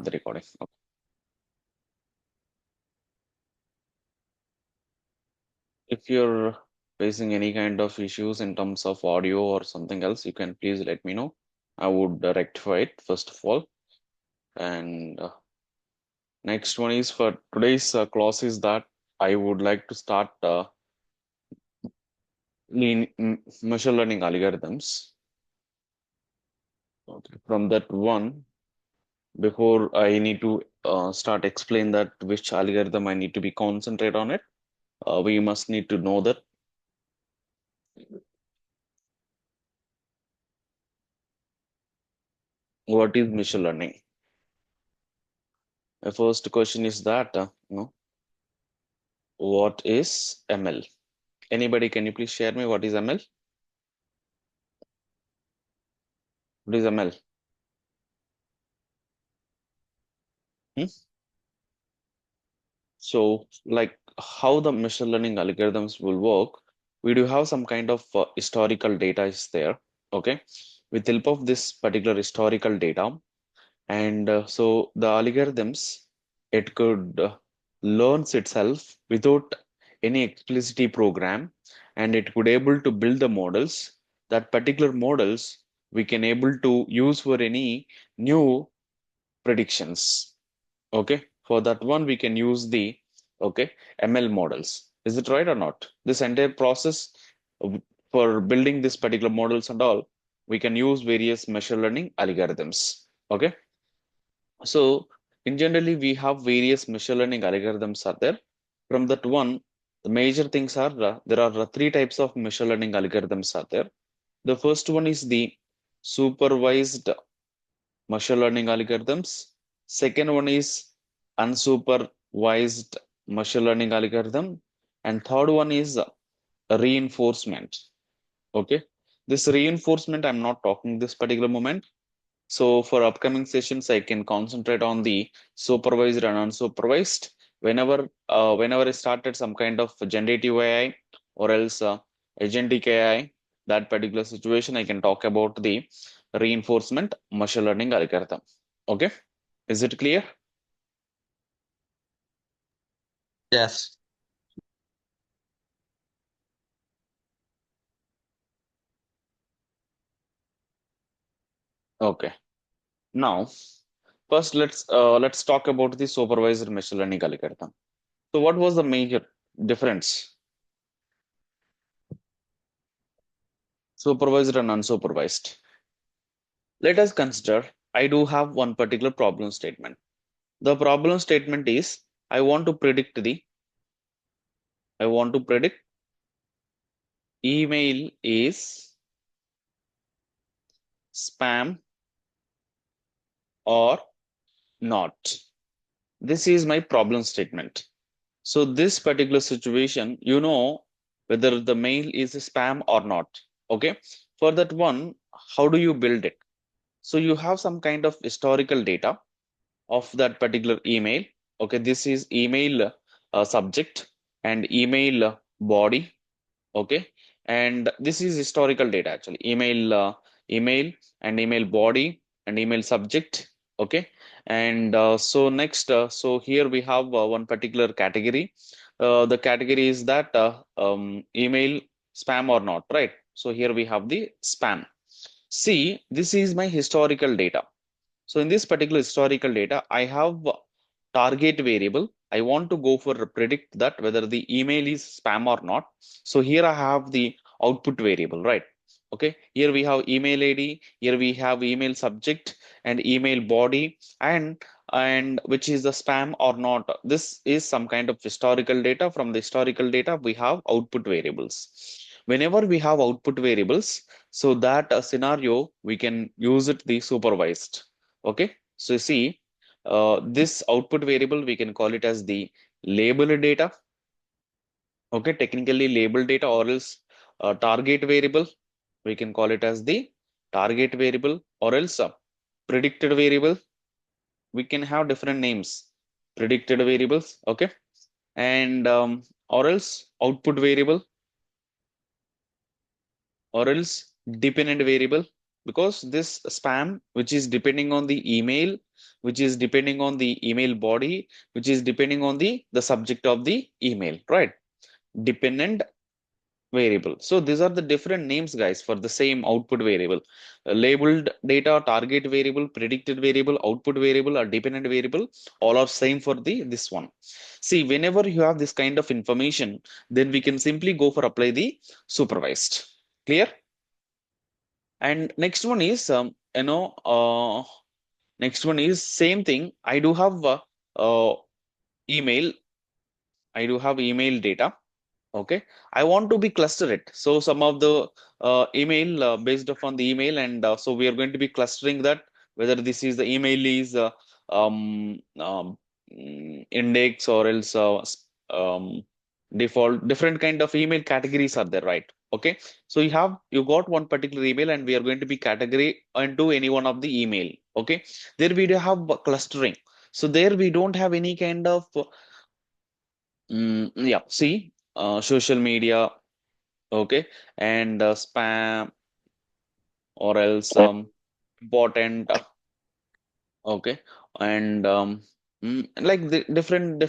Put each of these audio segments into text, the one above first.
the recording. Okay. If you're facing any kind of issues in terms of audio or something else, you can please let me know. I would rectify it first of all. And next one is for today's class is that I would like to start machine learning algorithms. Okay. From that one, before I need to start explain that which algorithm I need to be concentrate on it, we must need to know that what is machine learning. The first question is that what is ML? Anybody, can you please share me what is ML? What is ML? Hmm? So, like how the machine learning algorithms will work, we do have some kind of historical data is there. Okay, with help of this particular historical data, and so the algorithms it could learns itself without any explicit program, and it could able to build the models. That particular models we can able to use for any new predictions. Okay, for that one we can use the okay ML models. Is it right or not? This entire process for building this particular models and all, we can use various machine learning algorithms. Okay, so in generally we have various machine learning algorithms are there. From that one, the major things are there are three types of machine learning algorithms are there. The first one is the supervised machine learning algorithms. Second one is unsupervised machine learning algorithm. And third one is reinforcement. Okay. This reinforcement, I'm not talking this particular moment. So for upcoming sessions, I can concentrate on the supervised and unsupervised. Whenever I started some kind of generative AI or else agentic AI, that particular situation, I can talk about the reinforcement machine learning algorithm. Okay, is it clear? Yes. Okay. Now, first let's talk about the supervised machine learning algorithm. So, what was the major difference? Supervised and unsupervised. Let us consider I do have one particular problem statement. The problem statement is I want to predict email is spam or not. This is my problem statement. So this particular situation, you know whether the mail is spam or not. Okay. For that one, how do you build it? So you have some kind of historical data of that particular email. Okay, this is email subject and email body. Okay, and this is historical data actually. Email and email body and email subject. Okay, and so next, so here we have one particular category. The category is that email spam or not, right? So here we have the spam. See, this is my historical data. So in this particular historical data, I have target variable. I want to go for predict that whether the email is spam or not. So here I have the output variable, right? Okay, here we have email ID, here we have email subject and email body, and which is the spam or not. This is some kind of historical data. From the historical data, we have output variables. Whenever we have output variables, so that scenario we can use it the supervised. Okay, so see, this output variable we can call it as the labeled data. Okay, technically labeled data or else target variable. We can call it as the target variable or else predicted variable. We can have different names, predicted variables. Okay, and or else output variable or else dependent variable. because this spam, which is depending on the email, which is depending on the email body, which is depending on the subject of the email, right? Dependent variable. So these are the different names, guys, for the same output variable. Labeled data, target variable, predicted variable, output variable, or dependent variable, all are same for the this one. See, whenever you have this kind of information, then we can simply go for apply the supervised. Clear? And next one is next one is same thing. Email. I do have email data. Okay, I want to be cluster it. So some of the email based upon the email, and so we are going to be clustering that, whether this is the email is um, um, index or else default, different kind of email categories are there, right? Okay, so you got one particular email, and we are going to be category into any one of the email. Okay, there we do have clustering. So there we don't have any kind of yeah, see, social media, okay, and spam or else important, okay, and like the different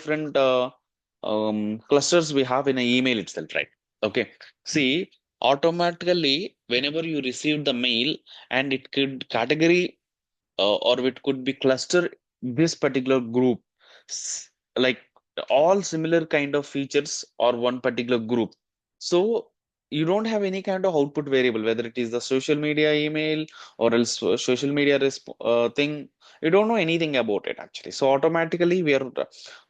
clusters we have in an email itself, right? Okay, see, automatically whenever you receive the mail, and it could category or it could be cluster this particular group, like all similar kind of features or one particular group. So you don't have any kind of output variable, whether it is the social media email or else social media thing. You don't know anything about it actually. So automatically we are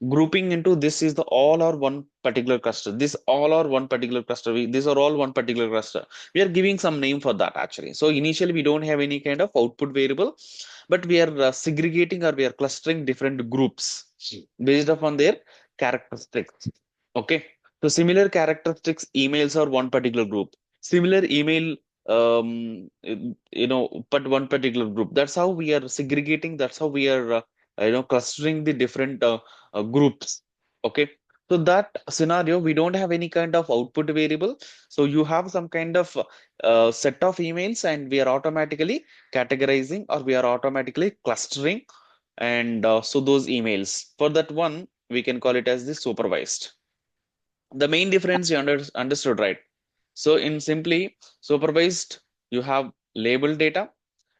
grouping into this is the all or one particular cluster. This all or one particular cluster. These are all one particular cluster. We are giving some name for that actually. So initially we don't have any kind of output variable, but we are segregating or we are clustering different groups based upon their characteristics. Okay, so similar characteristics emails are one particular group. Similar email, but one particular group. That's how we are segregating. That's how we are, clustering the different groups. Okay. So that scenario, we don't have any kind of output variable. So you have some kind of set of emails, and we are automatically categorizing or we are automatically clustering, and so those emails, for that one we can call it as the supervised. The main difference you understood, right? So in simply supervised, you have labeled data,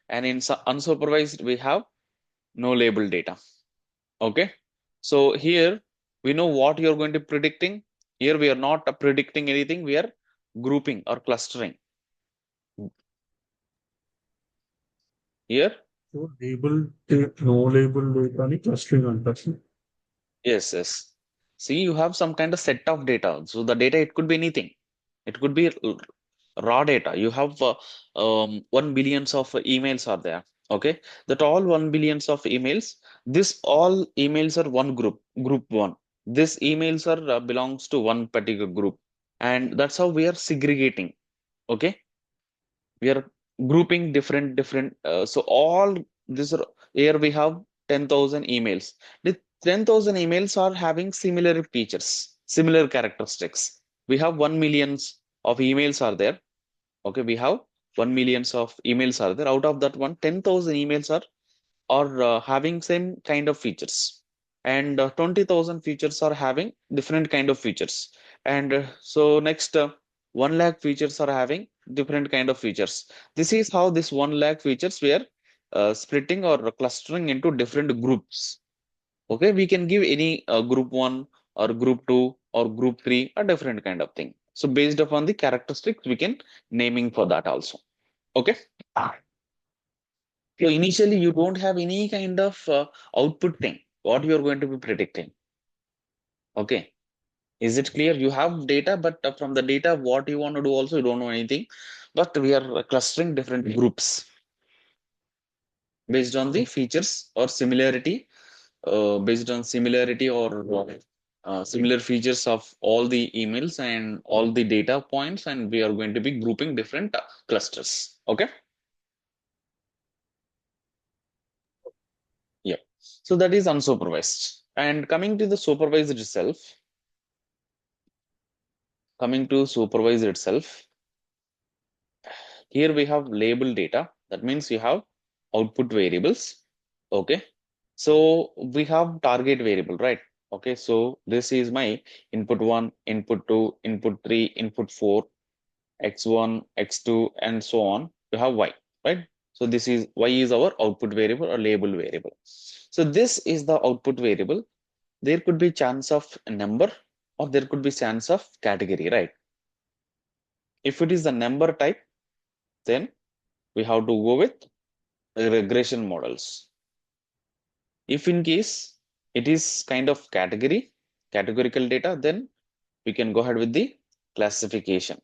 and in unsupervised we have no labeled data. Okay, so here we know what you're going to predicting. Here we are not predicting anything, we are grouping or clustering here. So no label data ni clustering antaru. Yes, yes. See, you have some kind of set of data. So the data, it could be anything. It could be raw data. You have 1 billions of emails are there. Okay, that all 1 billions of emails. This all emails are one group, group one. This emails are belongs to one particular group, and that's how we are segregating. Okay, we are grouping different so all this here we have 10,000 emails. The 10,000 emails are having similar features, similar characteristics. We have 1 millions of emails are there. Okay, we have 1 millions of emails are there. Out of that one, 10,000 emails are having same kind of features, and 20,000 features are having different kind of features, and so next 1 lakh features are having different kind of features. This is how this 1 lakh features we are splitting or clustering into different groups. Okay, we can give any group 1 or group 2 or group 3, a different kind of thing. So based upon the characteristics we can naming for that also. Okay, so initially, you don't have any kind of output thing, what you're going to be predicting. Okay. Is it clear? You have data, but from the data, what you want to do also, you don't know anything. But we are clustering different groups based on the features or similarity, based on similarity or similar features of all the emails and all the data points, and we are going to be grouping different clusters. Okay. Yeah. So that is unsupervised. And coming to supervised itself, here we have label data. That means you have output variables. Okay. So we have target variable, right? Okay. So this is my input 1, input 2, input 3, input 4, x1, x2, and so on. You have y, right? So this is y is our output variable or label variable. So this is the output variable. There could be chance of number or there could be chance of category, right? If it is the number type, then we have to go with regression models. If in case it is kind of categorical data, then we can go ahead with the classification.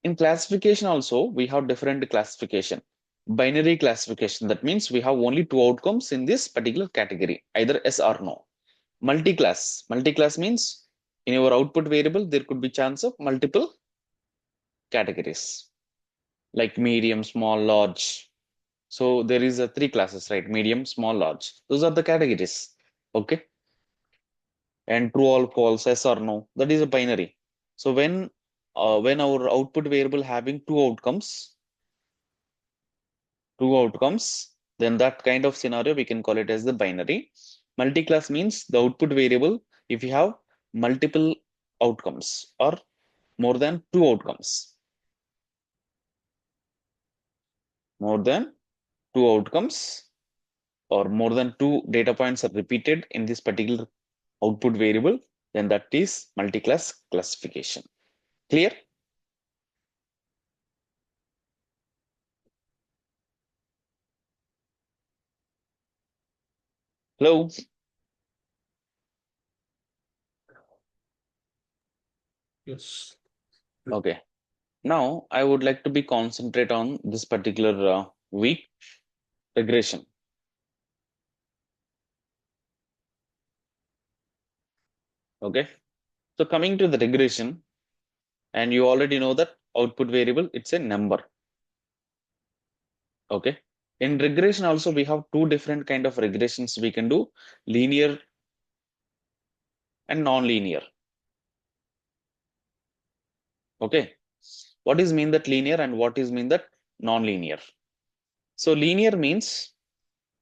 In classification also, we have different classification. Binary classification, that means we have only two outcomes in this particular category, either yes or no. Multi-class means in your output variable, there could be chance of multiple categories like medium, small, large. So there is a three classes, right? Medium, small, large. Those are the categories. Okay. And true or false, yes or no. That is a binary. So when our output variable having two outcomes, then that kind of scenario we can call it as the binary. Multi-class means the output variable if you have multiple outcomes or more than two outcomes. More than two outcomes or more than two data points are repeated in this particular output variable, then that is multi-class classification. Clear? Hello? Yes. Okay. Now I would like to be concentrate on this particular week regression. Okay. So coming to the regression, and you already know that output variable, it's a number. Okay. In regression also, we have two different kind of regressions we can do, linear and non-linear. Okay. What is mean that linear and what is mean that non-linear? So linear means,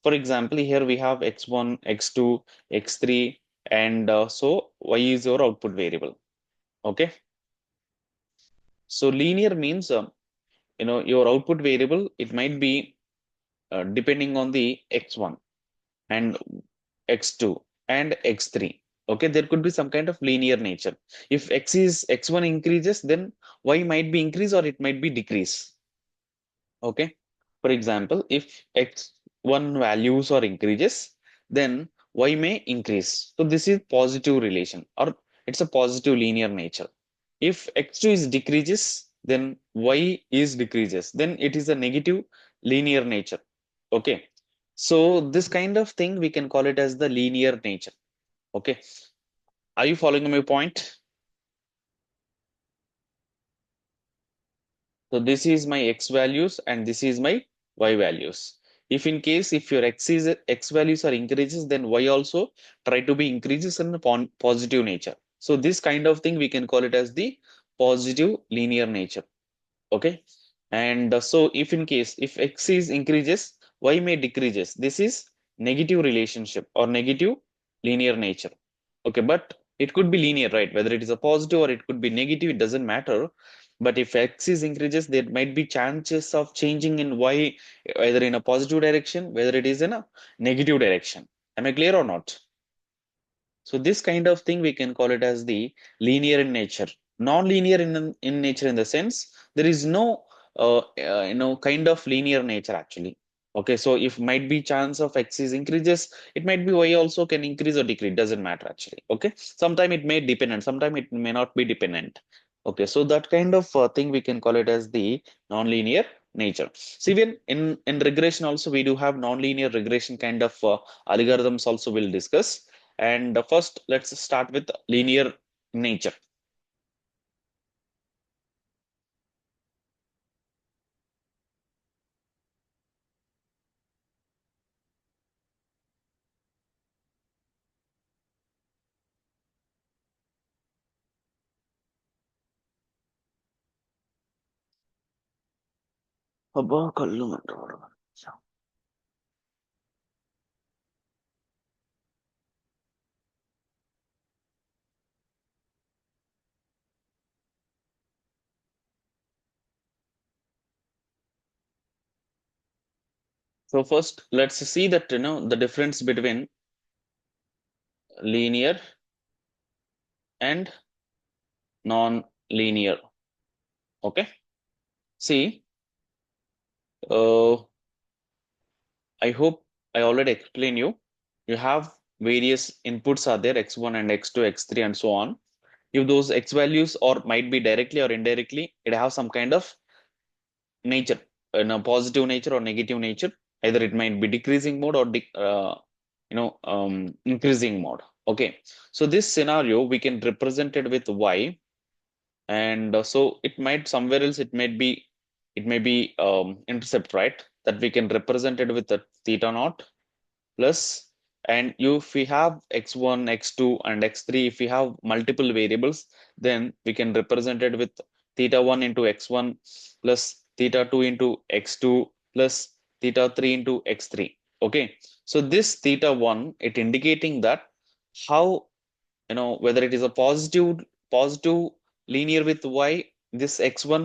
for example, here we have x1, x2, x3, and so y is your output variable. Okay. So linear means, your output variable, it might be depending on the x1 and x2 and x3. Okay, there could be some kind of linear nature. If x1 increases, then y might be increase or it might be decrease. Okay, for example, if x1 values or increases, then y may increase. So this is positive relation or it's a positive linear nature. If x2 is decreases, then y is decreases. Then it is a negative linear nature. Okay, so this kind of thing we can call it as the linear nature. Okay, are you following my point? So this is my x values and this is my y values. If in case if your x values are increases, then y also try to be increases in a positive nature. So this kind of thing we can call it as the positive linear nature. Okay, and so if in case if x is increases, y may decreases. This is negative relationship or negative linear nature. Okay, but it could be linear, right? Whether it is a positive or it could be negative, it doesn't matter. But if x is increases, there might be chances of changing in y either in a positive direction, whether it is in a negative direction. Am I clear or not? So this kind of thing we can call it as the linear in nature. Non-linear in nature in the sense there is no kind of linear nature actually. Okay, so if might be chance of x is increases, it might be y also can increase or decrease. Doesn't matter actually. Okay, sometime it may dependent, sometime it may not be dependent. Okay, so that kind of thing we can call it as the non-linear nature. So even in regression also we do have non-linear regression kind of algorithms also we'll discuss. And first, let's start with linear nature. అబ్బా కళ్ళు మంట. So first, let's see that the difference between linear and non-linear. Okay. See, I hope I already explained you. You have various inputs are there, x1 and x2, x3, and so on. If those x values or might be directly or indirectly, it have some kind of nature, in a positive nature or negative nature. Either it might be decreasing mode or increasing mode. Okay, so this scenario we can represent it with y, and so it might somewhere else it may be intercept, right? That we can represent it with a theta naught plus, and if we have x1, x2, and x3, if we have multiple variables, then we can represent it with theta 1 into x1 plus theta 2 into x2 plus theta 3 into x3. Okay, so this theta 1, it indicating that how, whether it is a positive linear with y, this x1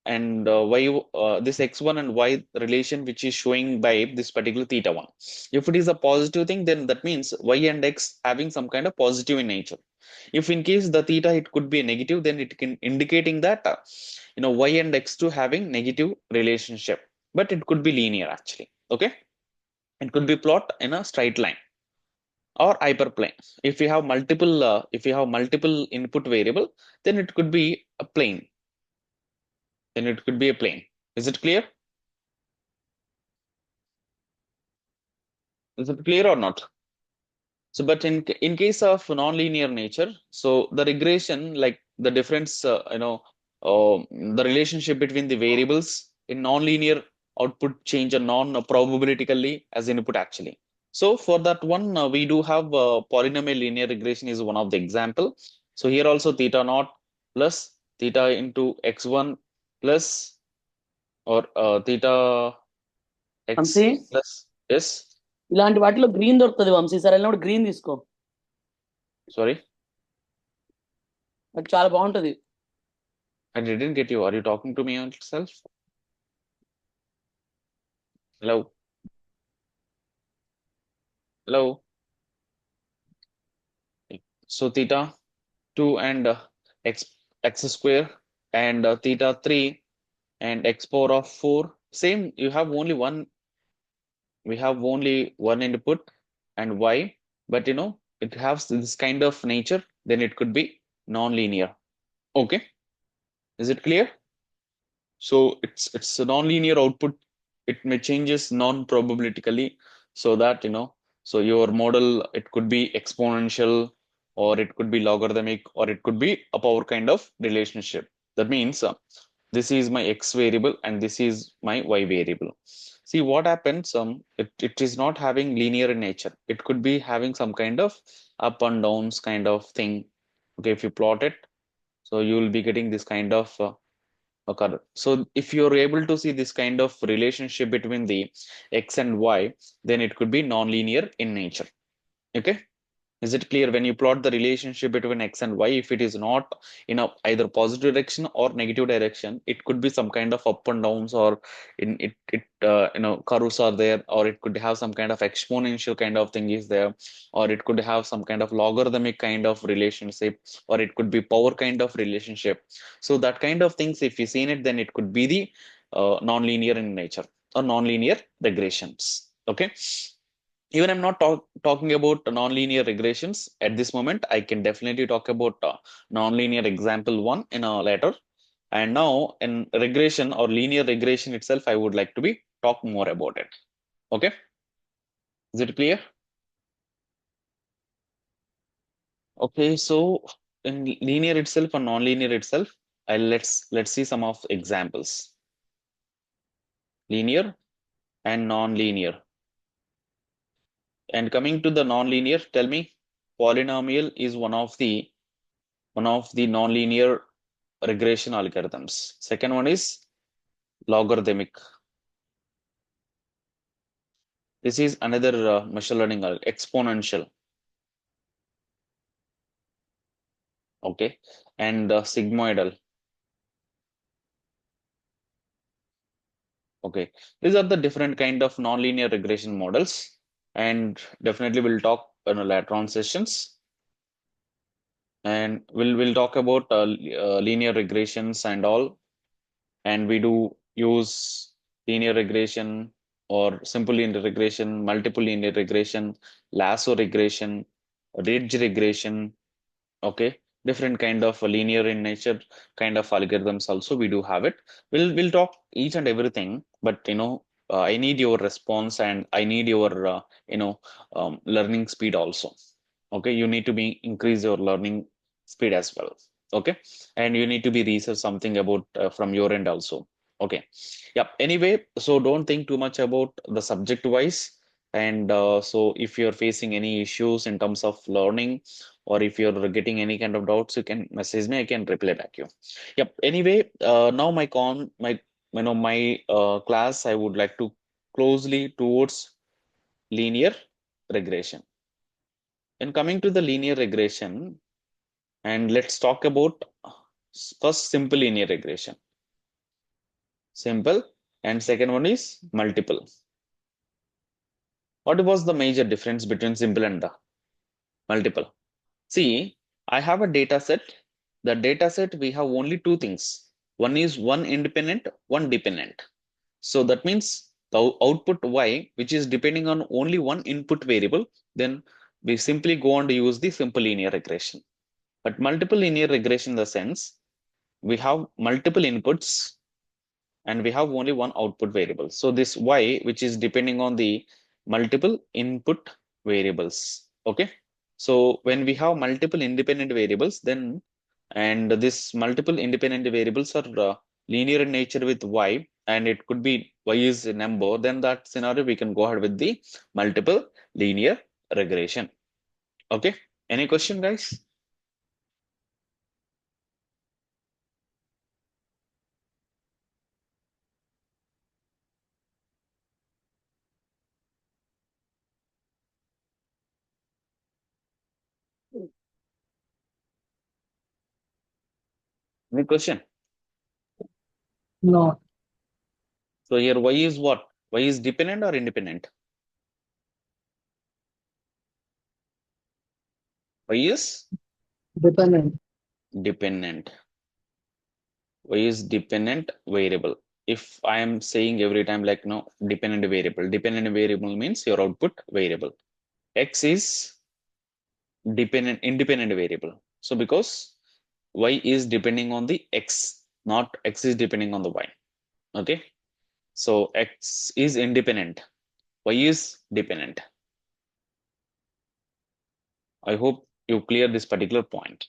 and y, this x1 and y relation which is showing by this particular theta 1. If it is a positive thing, then that means y and x having some kind of positive in nature. If in case the theta it could be a negative, then it can indicating that y and x2 having negative relationship, but it could be linear actually. Okay, it could be plot in a straight line or hyperplane. If you have multiple input variable, then it could be a plane, then it could be a plane. Is it clear? Is it clear or not? So, but in case of non-linear nature, so the regression, like the difference, the relationship between the variables in non-linear output change a non-probabilitically as input actually. So for that one, we do have polynomial linear regression is one of the example. So here also theta naught plus theta into x1 plus or theta Vamsi x plus, yes, ఇలాంటి వాటిలో green దొరుకుతుంది వంశీ, సరే వెళ్ళినప్పుడు green తీసుకో, sorry, అది చాలా బాగుంటది. I didn't get you. Are you talking to me yourself? Hello? Hello? So theta 2 and x square and theta 3 and x power of 4. Same, you have only one, we have only one input and y, but it has this kind of nature, then it could be non-linear. Okay, is it clear? So it's a non-linear output. It may changes non-probablitically, so that so your model, it could be exponential or it could be logarithmic or it could be a power kind of relationship. That means this is my x variable and this is my y variable. See what happens, it is not having linear in nature. It could be having some kind of up and downs kind of thing. Okay, if you plot it, so you will be getting this kind of occur. So if you're able to see this kind of relationship between the x and y, then it could be non-linear in nature. Okay, is it clear? When you plot the relationship between x and y, if it is not in a either positive direction or negative direction, it could be some kind of up and downs, or in curves are there, or it could have some kind of exponential kind of thing is there, or it could have some kind of logarithmic kind of relationship, or it could be power kind of relationship. So that kind of things, if you seen it, then it could be the non-linear in nature or non-linear regressions. Okay, even I'm not talking about non-linear regressions at this moment. I can definitely talk about non-linear example one in a later. And now in regression or linear regression itself, I would like to be talk more about it. Okay, is it clear? Okay, so in linear itself and non-linear itself, let's see some of examples. Linear and non-linear. And coming to the non-linear, tell me, polynomial is one of the non-linear regression algorithms. Second one is logarithmic. This is another machine learning exponential. Okay, and sigmoidal. Okay, these are the different kind of nonlinear regression models, and definitely we'll talk in later on sessions. And we'll talk about linear regressions and all, and we do use linear regression or simple linear regression, multiple linear regression, lasso regression, ridge regression. Okay, different kind of linear in nature kind of algorithms also we do have it. We'll talk each and everything, but I need your response and I need your learning speed also. Okay, you need to be increase your learning speed as well. Okay, and you need to be research something about from your end also. Okay, yeah, anyway, so don't think too much about the subject wise. And so if you're facing any issues in terms of learning, or if you're getting any kind of doubts, you can message me, I can reply back you. Yep, anyway, now my class, I would like to closely towards linear regression. And coming to the linear regression, and let's talk about first simple linear regression. Simple, and second one is multiple. What was the major difference between simple and the multiple? See, I have a data set. The data set, we have only two things. One is one independent, one dependent. So that means the output y, which is depending on only one input variable, then we simply go on to use the simple linear regression. But multiple linear regression in the sense, we have multiple inputs and we have only one output variable. So this y, which is depending on the multiple input variables. Okay. So when we have multiple independent variables, then, and this multiple independent variables are linear in nature with y, and it could be y is a number, then that scenario we can go ahead with the multiple linear regression. Okay. Any question, guys? Any question? No, So here y is what? Y is dependent or independent? Y is dependent. dependent. Y is dependent variable. If I am saying every time like no dependent variable means your output variable. X is independent variable. So because y is depending on the x, not x is depending on the y. Okay. So x is independent, y is dependent. I hope you clear this particular point.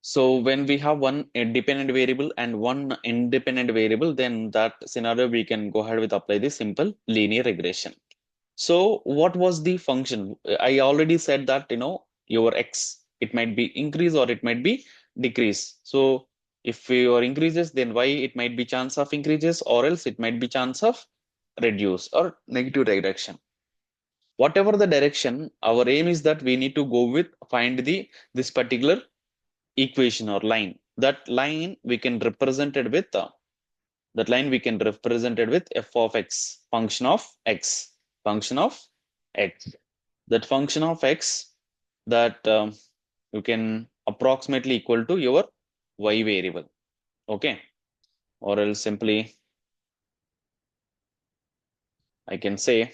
So when we have one dependent variable and one independent variable, then that scenario we can go ahead with apply the simple linear regression. So what was the function? I already said that your x, it might be increase or it might be decrease. So if your increases, then y, it might be chance of increases, or else it might be chance of reduce or negative direction. Whatever the direction, our aim is that we need to go with find the this particular equation or line. That line we can represent it with f of x, function of x, function of x. That function of x, that you can approximately equal to your y variable. Okay, or else simply I can say,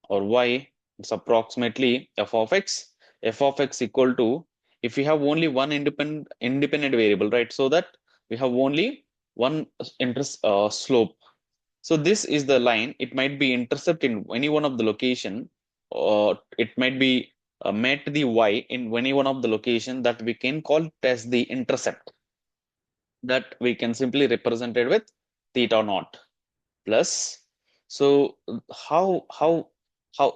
or y, it's approximately f of x. F of x equal to, if we have only one independent variable, right? So that we have only one slope. So this is the line. It might be intercept in any one of the location, or it might be met the y in any one of the location that we can call it as the intercept. That we can simply represent it with theta naught plus. So how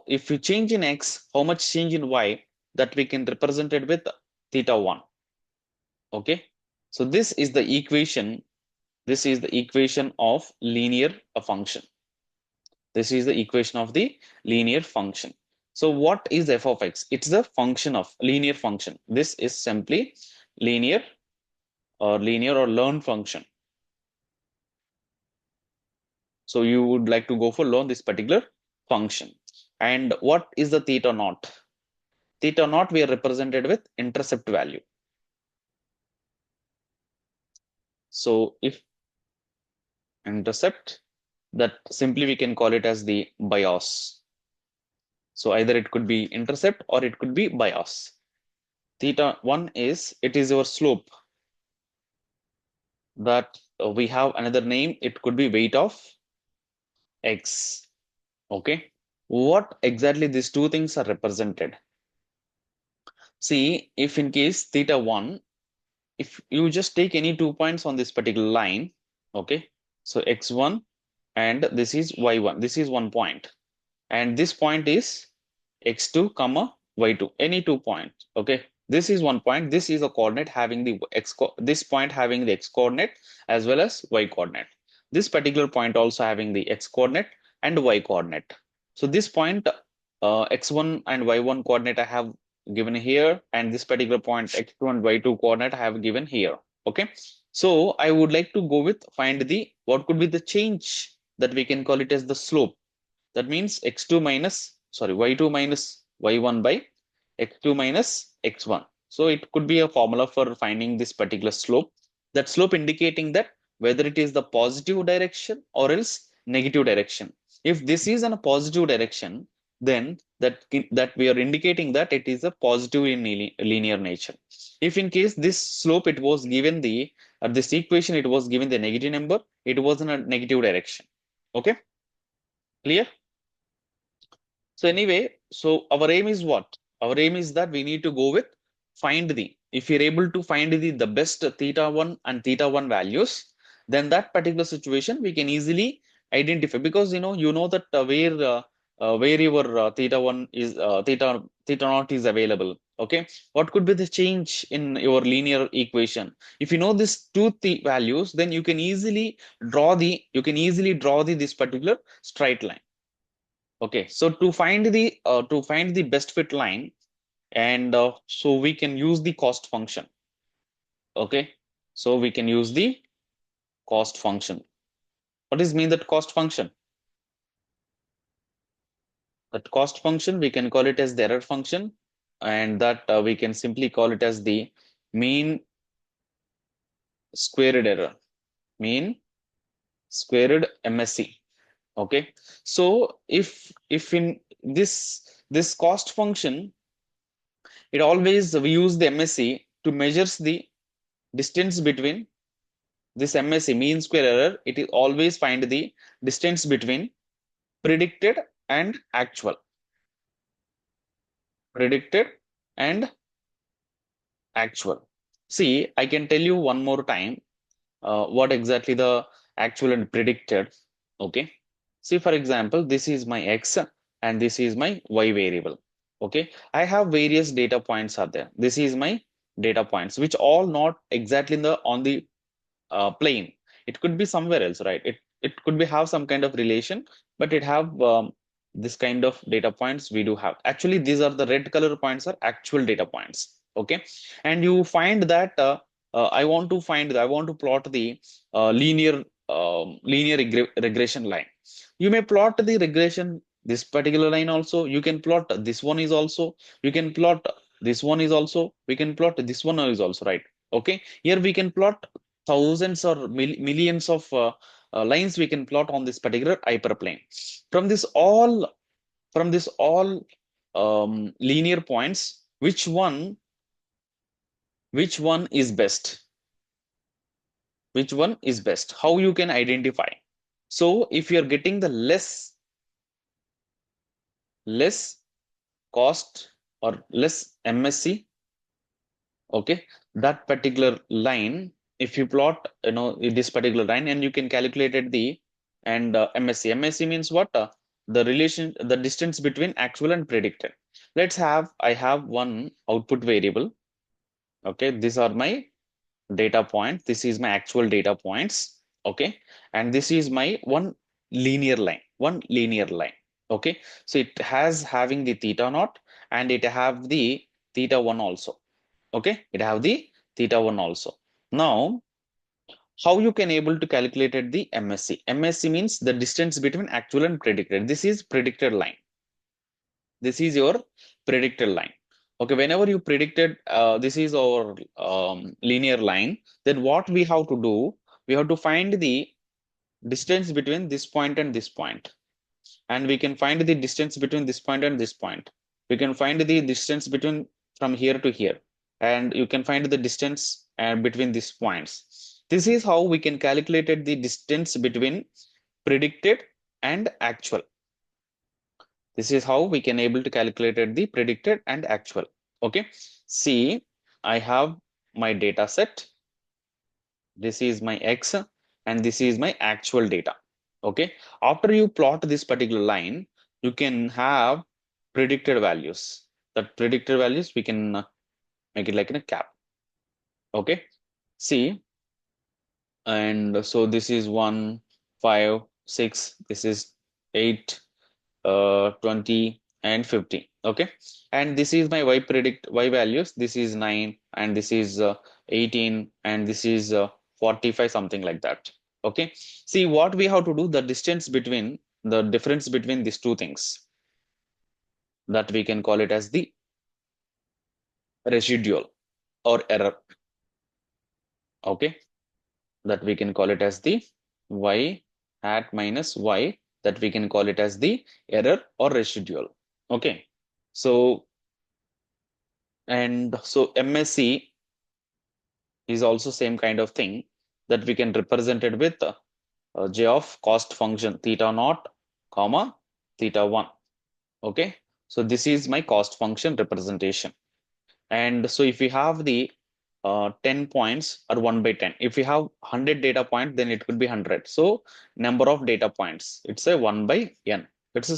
if you change in x, how much change in y, that we can represent it with theta 1. Okay, so this is the equation This is the equation of linear function. This is the equation of the linear function. So what is f of x? It's the function of linear function. This is simply linear or learn function. So you would like to go for learn this particular function. And what is the theta naught? Theta naught we are represented with intercept value. So if intercept, that simply we can call it as the bias. So either it could be intercept or it could be bias. Theta 1 is, it is your slope. That we have another name, it could be weight of x. Okay. What exactly these two things are represented? See, if in case theta 1, if you just take any 2 points on this particular line, okay, so x1 and this is y1, this is 1 point, and this point is x2 comma y2, any 2 points. Okay, this is 1 point, this is a coordinate having the this point having the x coordinate as well as y coordinate, this particular point also having the x coordinate and y coordinate. So this point x1 and y1 coordinate I have given here, and this particular point x2 and y2 coordinate I have given here. Okay, so I would like to go with find the what could be the change, that we can call it as the slope. That means x2 minus, sorry, y2 minus y1 by x2 minus x1. So it could be a formula for finding this particular slope. That slope indicating that whether it is the positive direction or else negative direction. If this is in a positive direction, then that we are indicating that it is a positive in linear nature. If in case this slope it was given the this equation it was given the negative number, it was in a negative direction. Okay, clear? So anyway, so our aim is what? Our aim is that we need to go with find the, if you're able to find the best theta 1 and theta 1 values, then that particular situation we can easily identify, because you know that where your theta 1 is theta naught is available. Okay, what could be the change in your linear equation? If you know these two values, then you can easily draw the this particular straight line. Okay, so to find the best fit line, and so we can use the cost function. Okay, so we can use the cost function. What does mean that cost function? That cost function we can call it as the error function, and that we can simply call it as the mean squared error, mean squared MSE. Okay, so if in this cost function, it always we use the MSE to measures the distance between this MSE, mean square error. It is always find the distance between predicted and actual. Predicted and actual. See, I can tell you one more time what exactly the actual and predicted. Okay. See, for example, this is my x and this is my y variable. Okay. I have various data points are there. This is my data points, which all not exactly in the on the plane. It could be somewhere else, right? It could be have some kind of relation, but it have this kind of data points we do have. Actually, these are the red color points are actual data points. Okay, and you find that I want to plot the linear regression line. You may plot the regression this particular line also. You can plot this one is also. You can plot this one is also. We can plot this one is also, right? Okay, here we can plot thousands or millions of lines we can plot on this particular hyperplane. From this all linear points, which one is best? Which one is best? How you can identify? So if you are getting the less cost or less MSC, okay, that particular line, if you plot this particular line, and you can calculate it the and MSC means what, the distance between actual and predicted. I have one output variable. Okay, these are my data point, this is my actual data points, Okay, and this is my one linear line. Okay, so it has having the theta naught and it have the theta 1 also. Okay, it have the theta 1 also. Now how you can able to calculate it the MSE? MSE means the distance between actual and predicted. This is predicted line. This is your predicted line. Okay, whenever you predicted this is our linear line, then what we have to do, we have to find the distance between this point and this point, and we can find the distance between this point and this point. We can find the distance between from here to here, and you can find the distance between these points. This is how we can calculate the distance between predicted and actual. This is how we can able to calculate the predicted and actual. Okay, see, I have my data set. This is my X and this is my actual data. Okay, after you plot this particular line, you can have predicted values. That predicted values we can make it like in a cap. Okay, see, and so this is 1, 5, 6, this is 8, 20 and 50. Okay, and this is my y values. This is 9 and this is 18 and this is 45, something like that. Okay, see what we have to do, the distance between the difference between these two things, that we can call it as the residual or error. Okay, that we can call it as the y hat minus y, that we can call it as the error or residual. Okay, so and so MSE is also same kind of thing, that we can represent it with j of cost function theta naught comma theta 1. Okay, so this is my cost function representation. And so if we have the 10 points or 1 by 10, if we have 100 data points, then it could be 100. So number of data points, it's a 1 by n. It's a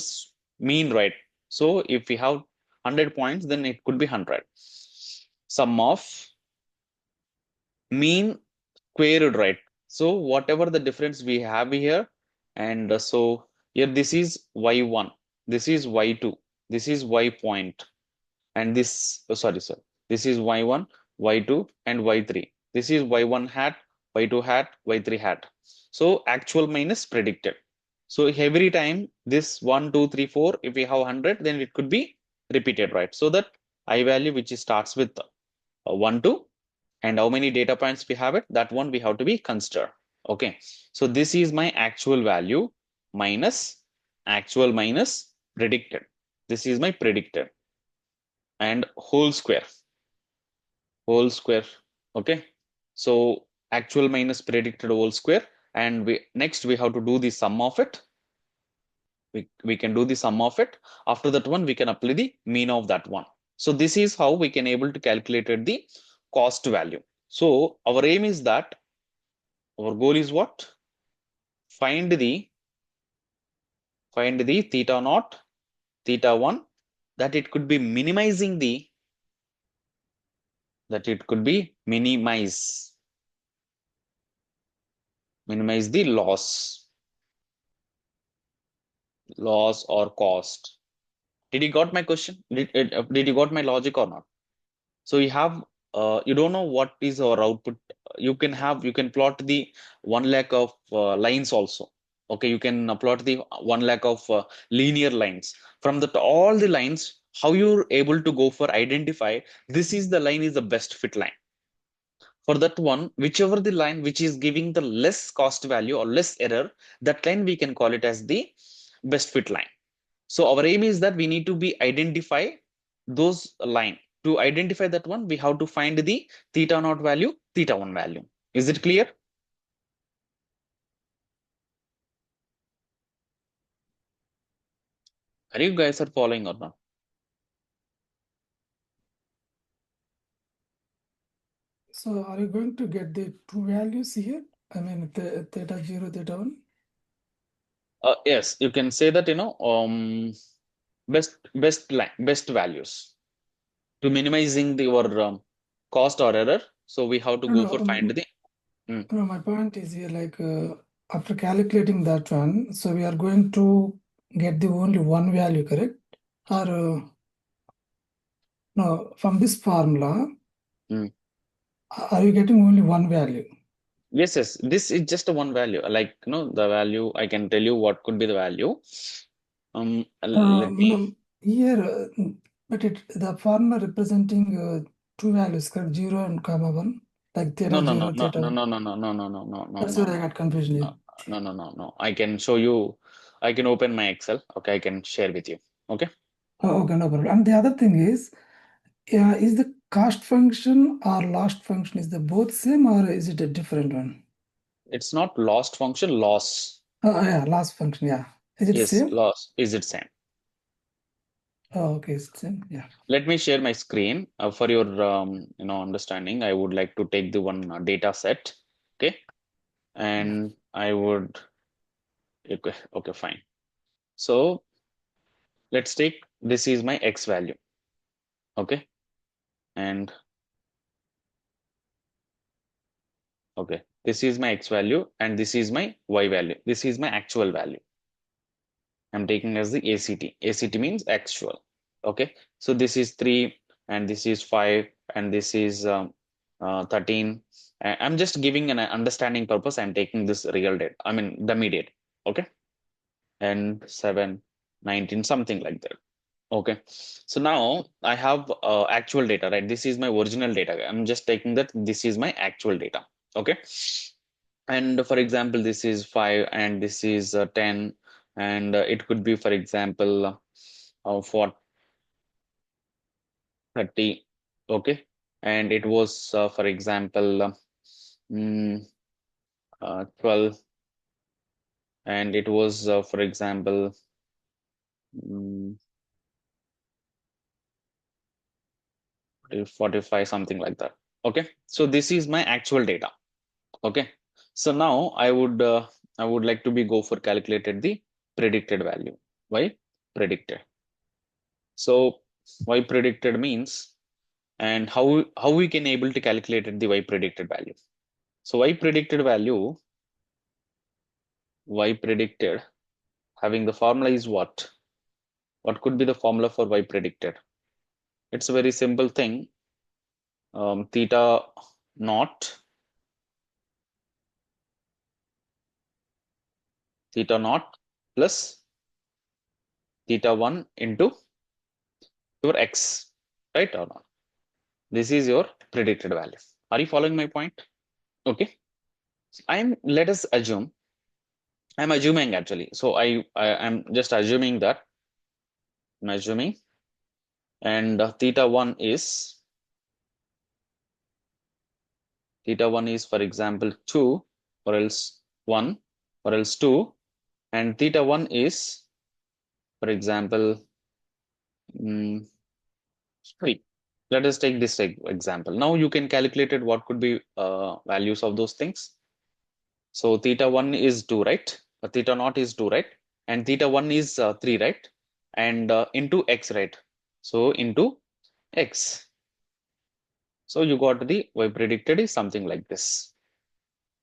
mean, right? So if we have 100 points, then it could be 100. Sum of mean squared, right? So whatever the difference we have here, and so here this is y1, this is y2, this is y point, and this sorry sir, this is y1, y2 and y3. This is y1 hat, y2 hat, y3 hat. So actual minus predicted. So every time this 1 2 3 4, if we have 100, then it could be repeated, right? So that I value which starts with 1 2, and how many data points we have it, that one we have to be consider. Okay, so this is my actual value minus actual minus predicted. This is my predicted and whole square. Okay, so actual minus predicted whole square, and we next we have to do the sum of it. We can do the sum of it. After that one, we can apply the mean of that one. So this is how we can able to calculate the cost value. So our aim is that, our goal is what? Find the theta naught, theta 1, that it could be minimizing the, that it could be minimize the loss or cost. Did you got my question? Did you got my logic or not? So you have you don't know what is our output. You can plot the 1 lakh of lines also. Okay, you can plot the 1 lakh of linear lines. From that all the lines, how you're able to go for identify this is the line is the best fit line. For that one, whichever the line which is giving the less cost value or less error, that line we can call it as the best fit line. So our aim is that we need to be identify those line. To identify that one, we have to find the theta naught value, theta 1 value. Is it clear? Are you guys are following or not? So are you going to get the two values here? I mean, theta 0, theta 1? Yes, you can say that, best values to minimizing your cost or error. So we have to go for find the No, my point is here, like after calculating that one, so we are going to get the only one value, correct? Or no, from this formula, Mm. are you getting only one value? Yes, yes. This is just a one value. Like, the value, I can tell you what could be the value. Let me. No, here, but the formula representing two values, correct? 0 and comma 1, like theta No, 0, no, theta no, 1. no, no, no, no, no, no, no, no, That's no, where I no, got confusion here. no, no, no, no. I can show you. I can open my Excel. Okay, I can share with you. Okay. Oh, okay, no problem. And the other thing is the cost function or loss function, is the both same or is it a different one? It's not lost function, loss. Oh, yeah, loss function, yeah. Is it Yes, same? loss. Is it same? Oh, okay, it's same, yeah. Let me share my screen for your understanding. I would like to take the one data set. Okay, and I would. Okay, fine. So let's take this is my X value. Okay, and okay, this is my X value and this is my Y value. This is my actual value. I'm taking as the ACT. ACT means actual. Okay, so this is 3 and this is 5 and this is 13. I'm just giving an understanding purpose. I'm taking this real date. I mean dummy date. Okay, and 7, 19, something like that. Okay, so now I have actual data, right? This is my original data. I'm just taking that this is my actual data. Okay, and for example, this is 5 and this is 10, and it could be, for example, for 30. Okay, and it was, for example, 12, and it was, for example, mm, 45, something like that. Okay, so this is my actual data. Okay, so now I would like to go for calculated the predicted value. Why predicted? So why predicted means, and how we can able to calculate the y predicted value. So y predicted value, y predicted, having the formula is what? What could be the formula for y predicted? It's a very simple thing. Theta naught plus theta 1 into your x, right or not? This is your predicted value. Are you following my point? Okay. Let us assume, I'm assuming actually. So I'm just assuming that I'm assuming, and theta 1 is for example 2 or else 1 or else 2, and theta 1 is for example 3. Let us take this example. Now you can calculate it, what could be values of those things. So theta 1 is 2, right? Theta naught is 2, right? And theta 1 is 3, right? And into x, right? So into x. So you got the y predicted is something like this.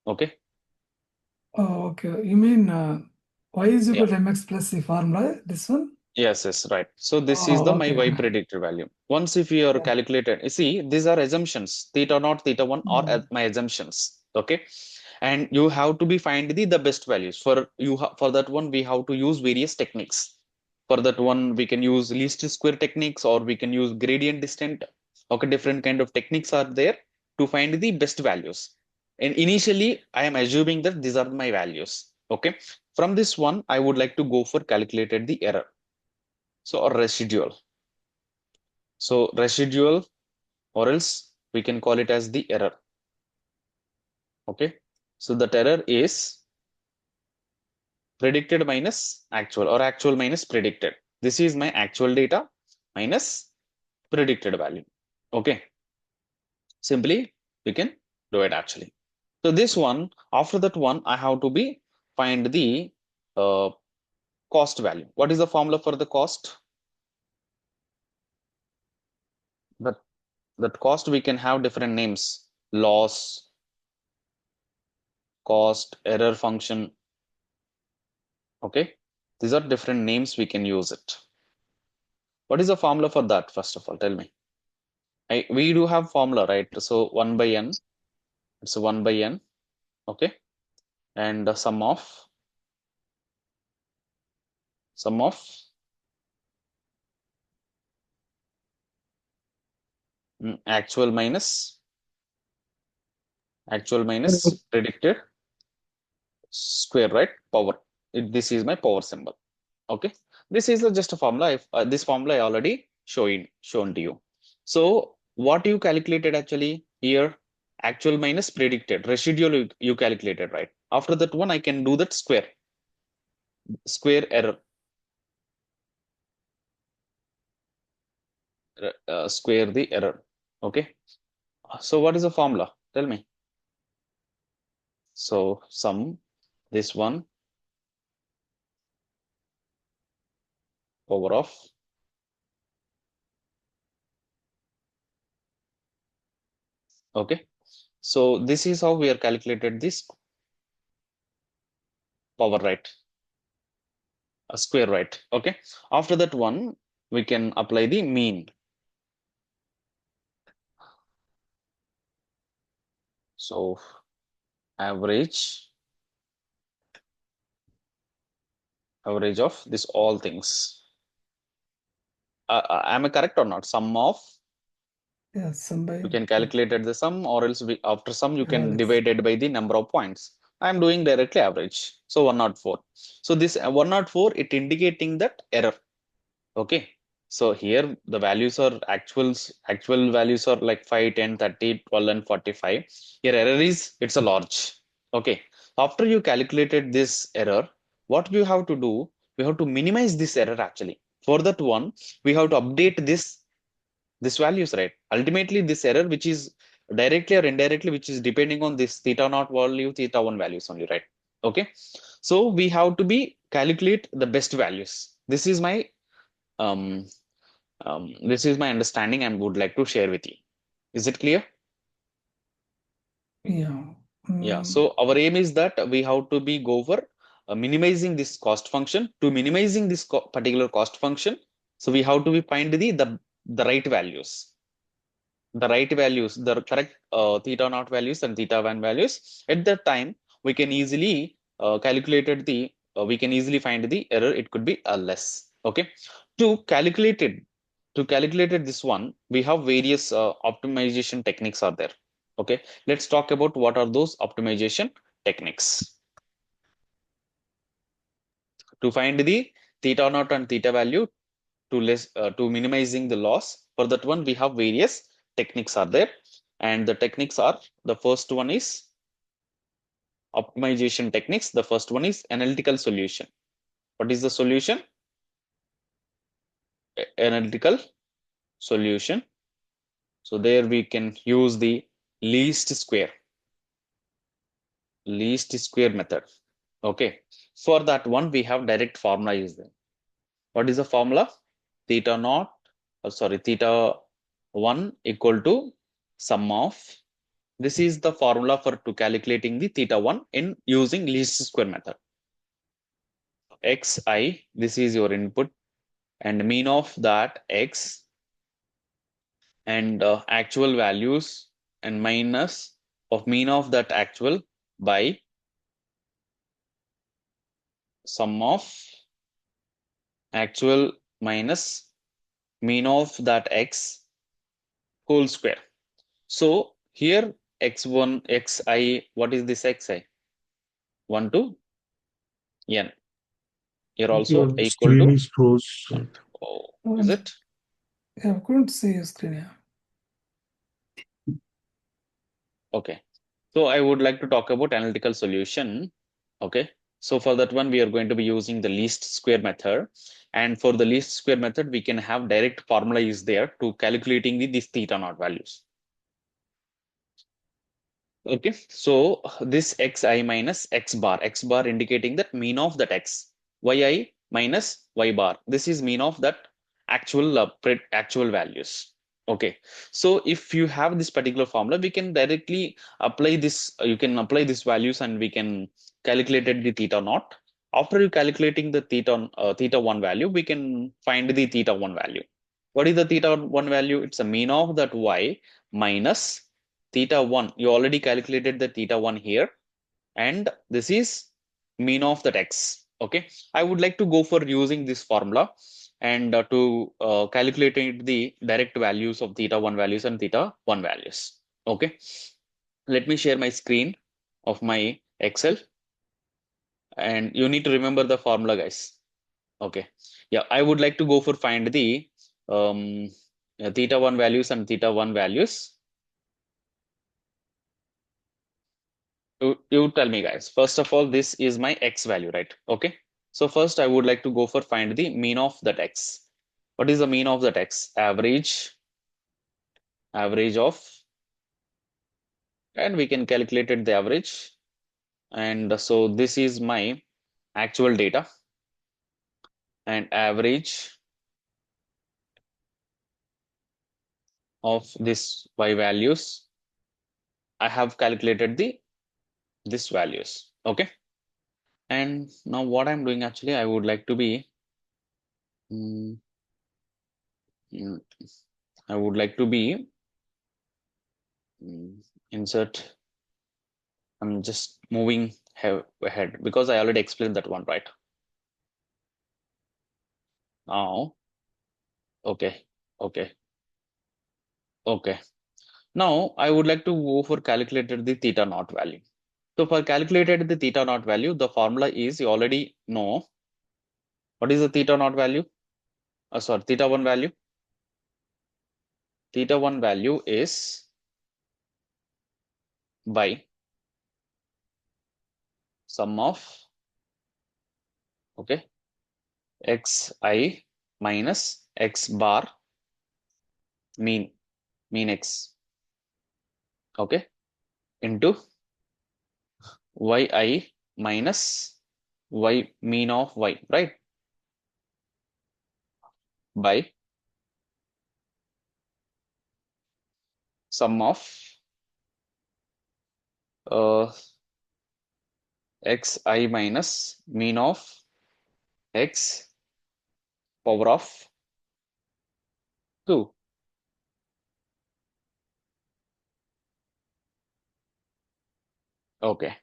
Okay. Oh, okay. You mean y is Yeah. equal to mx plus the formula, this one? Yes, right. So this is the Oh, my okay. y predicted value. Once if you are Yeah. calculated, you see, these are assumptions. Theta naught, theta 1 are my assumptions. Okay. And you have to be find the best values for you. For that one, we have to use various techniques. For that one, we can use least square techniques or we can use gradient descent. Okay, different kind of techniques are there to find the best values. And initially, I am assuming that these are my values. Okay. From this one, I would like to go for calculated the error. So or residual. So residual, or else we can call it as the error. Okay. So that error is predicted minus actual or actual minus predicted. This is my actual data minus predicted value. Okay. Simply we can do it actually. So this one, after that one, I have to be find the cost value. What is the formula for the cost? That cost we can have different names: loss, cost, error function. Okay, these are different names we can use it. What is the formula for that? First of all, tell me. We do have formula, right? So 1 by n, it's 1 by n. Okay, and the sum of actual minus predicted square, right? Power. This is my power symbol. Okay, this is just a formula. If this formula I already shown to you. So what you calculated actually here, actual minus predicted residual, you calculated, right? After that one, I can do that square error, square the error. Okay, so what is the formula? Tell me. So sum this one power of okay. So this is how we are calculated this power, right? A square, right? Okay. After that one, we can apply the mean. So average of this all things. Am I correct or not? Sum of, Yeah, sum by you can calculate at the sum, or else after sum you can Alex. divide it by the number of points. I am doing directly average. So 104. So this 104, it indicating that error. Okay. So here the values are actual values are like 5, 10, 30, 12, and 45. Here error is, it's a large. Okay. After you calculated this error, what you have to do, we have to minimize this error actually. For that one, we have to update this values, right? Ultimately, this error, which is directly or indirectly, which is depending on this theta naught value, theta 1 values only, right? Okay. So we have to be calculate the best values. Um, this is my understanding and would like to share with you. Is it clear? Yeah. Yeah. So our aim is that we have to be go for minimizing this cost function. To minimizing this particular cost function, so we have to be find the right values. The correct theta naught values and theta 1 values. At that time, we can easily we can easily find the error. It could be less. Okay. To calculate it, this one, we have various optimization techniques are there. Okay. Let's talk about what are those optimization techniques. To find the theta naught and theta value, to minimizing the loss, for that one we have various techniques are there, and the techniques are, the first one is optimization techniques. The first one is analytical solution. What is the solution? Analytical solution. So there we can use the least square method. Okay, for that one we have direct formula is there. What is the formula? Theta naught, theta 1 equal to sum of, this is the formula for to calculating the theta 1 in using least square method. Xi, this is your input, and mean of that x, and actual values, and minus of mean of that actual by sum of actual minus mean of that x whole square. So here x1, xi, what is this xi? 1 to n. Here also Your equal screen to is closed. oh, is it? Yeah, I couldn't see your screen. Yeah. Okay. So I would like to talk about analytical solution. Okay. So for that one, we are going to be using the least square method. And for the least square method, we can have direct formula is there to calculating these theta naught values. Okay. So this xi minus x bar indicating that mean of that x, yi minus y bar. This is mean of that actual values. Okay, so if you have this particular formula, we can directly apply this. You can apply these values, and we can calculate the theta naught. After you calculating the theta 1 value, we can find the theta 1 value. What is the theta 1 value? It's a mean of that y minus theta 1. You already calculated the theta 1 here, and this is mean of that x. Okay, I would like to go for using this formula and to calculate the direct values of theta 1 values and theta 1 values. Okay, let me share my screen of my Excel, and you need to remember the formula, guys. Okay, yeah, I would like to go for find the theta 1 values and theta 1 values. You tell me, guys. First of all, this is my x value, right? Okay, so first I would like to go for find the mean of that x. What is the mean of that x? Average of, and we can calculate it the average. And so this is my actual data, and average of this y values, I have calculated this values. Okay, and now what I'm doing, actually I would like to be mm, mm, I would like to be insert. I'm just moving ahead because I already explained that one, right? Now, okay, okay, okay. Now I would like to go for calculated the theta naught value. So for calculated the theta naught value, the formula is, you already know what is the theta naught value. Sorry, theta 1 value. Theta 1 value is by sum of, okay, xi minus x bar mean x, okay, into yi minus y mean of y, right, by sum of xi minus mean of x power of 2. Okay.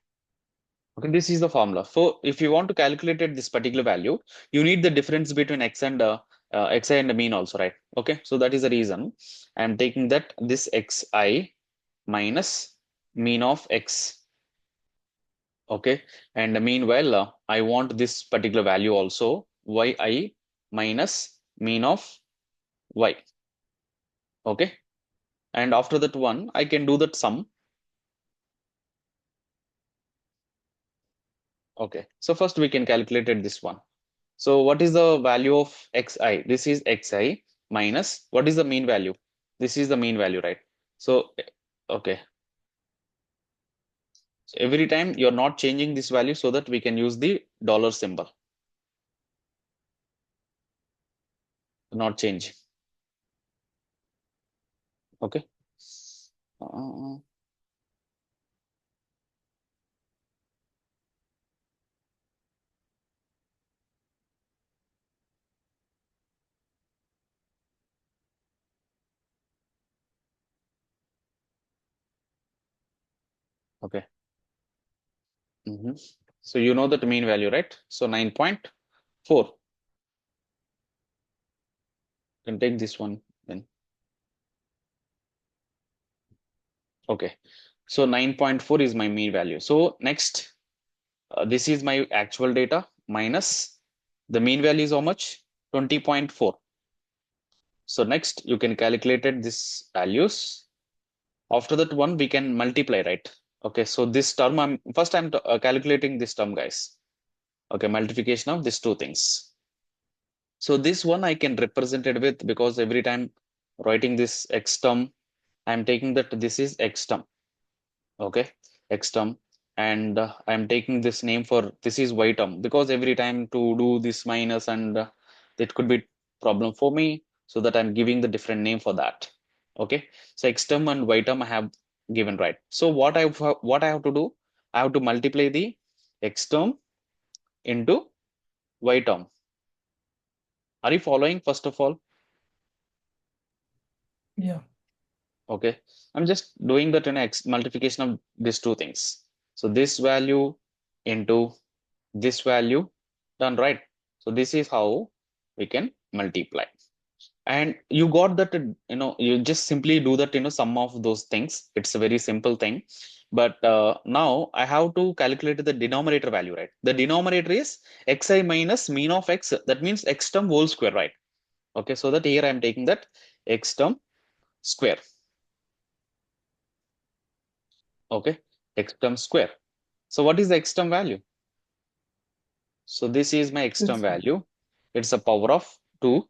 Okay, this is the formula. So if you want to calculate this particular value, you need the difference between x and xi and the mean also, right? Okay, so that is the reason I am taking that this xi minus mean of x. Okay, and meanwhile I want this particular value also, yi minus mean of y. Okay, and after that one I can do that sum. Okay, so first we can calculate it this one. So what is the value of xi? This is xi minus, what is the mean value? This is the mean value, right? So okay, so every time you're not changing this value, so that we can use the dollar symbol, not change. Okay, uh, okay. So you know that mean value, right? So 9.4. Can take this one then. Okay, so 9.4 is my mean value. So next, this is my actual data minus the mean value is how much? 20.4. So next you can calculate this values. After that one we can multiply, right? Okay, so this term I'm calculating this term, guys. Okay, multiplication of these two things. So this one I can represent it with, because every time writing this x term, I'm taking that this is x term. Okay, x term, and I'm taking this name for this is y term, because every time to do this minus and it could be problem for me, so that I'm giving the different name for that. Okay, so x term and y term I have given, right? So what I have to do, I have to multiply the x term into y term. Are you following? First of all, Yeah. okay, I'm just doing that in x multiplication of these two things. So this value into this value, done, right? So this is how we can multiply. And you got that, you just simply do that, sum of those things. It's a very simple thing. But now I have to calculate the denominator value, right? The denominator is xi minus mean of x. That means x term whole square, right? Okay, so that here I'm taking that x term square. Okay, x term square. So what is the x term value? So this is my x term value. It's a power of 2,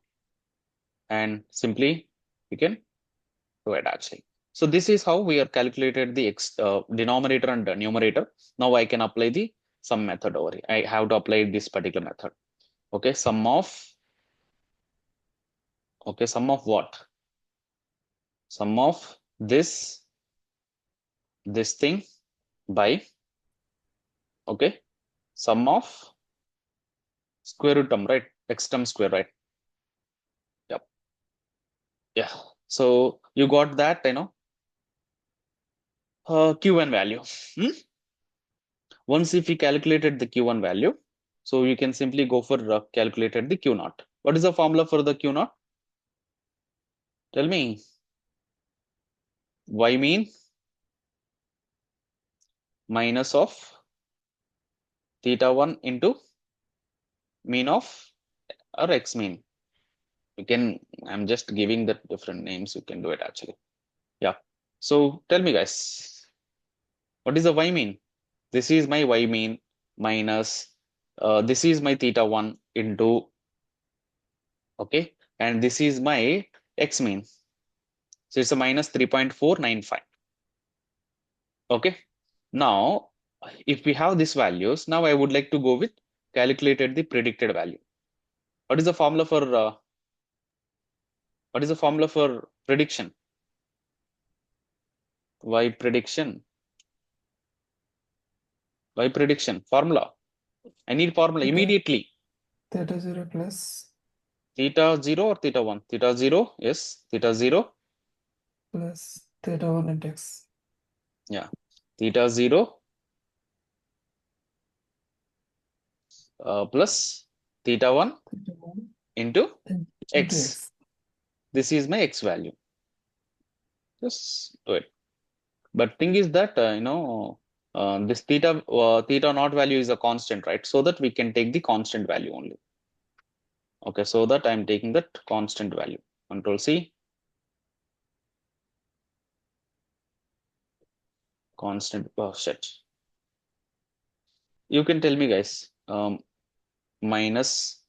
and simply we can do it actually. So this is how we are calculated the denominator and numerator. Now I can apply the sum method over here. I have to apply this particular method. Okay, sum of what? Sum of this thing by, okay, sum of square root term, right? X term square, right? Yep. Yeah. So you got that, Q1 value. Once if we calculated the Q1 value, so you can simply go for calculated the Q0. What is the formula for the Q0? Tell me. Y mean minus of theta 1 into mean of or x mean. You can, I'm just giving the different names. You can do it actually. Yeah. So tell me guys, what is the Y mean? This is my Y mean minus, this is my theta 1 into, okay, and this is my x mean. So it's a minus 3.495. Okay. Now, if we have these values, now I would like to go with calculated the predicted value. What is the formula for prediction? Y prediction. Y prediction formula. I need formula immediately. Theta 0 plus Theta 0 or theta 1? Theta 0, yes. Theta 0. plus theta 1 into x. Yeah. Theta 0 plus theta 1 Theta 1 into into x. x. This is my x value. Just do it. But thing is that, this theta naught value is a constant, right? So that we can take the constant value only. Okay, so that I'm taking that constant value. Control C. Constant, oh shit. You can tell me guys, minus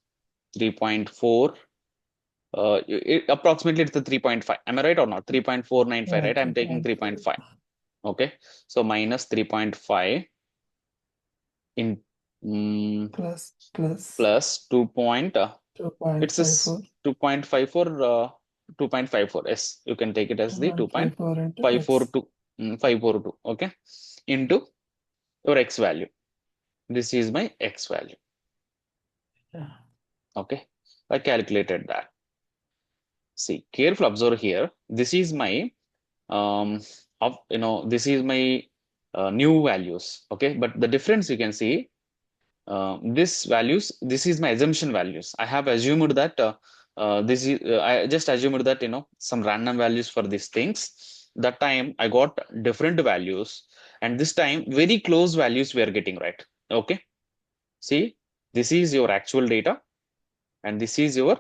3.4. Approximately it's the 3.5. Am I right or not? 3.495, right? I'm taking 3.5. Okay, so minus 3.5 in plus plus 2. It's a 2.54 2.54. Yes, you can take it as the 2.54 into x. 542. Okay, into your x value. This is my x value. Yeah. Okay, I calculated that. See, careful observe here. This is my this is my new values. Okay, but the difference you can see, this values, this is my assumption values. I have assumed that this is I just assumed that some random values for these things. That time I got different values, and this time very close values we are getting, right? Okay, see, this is your actual data and this is your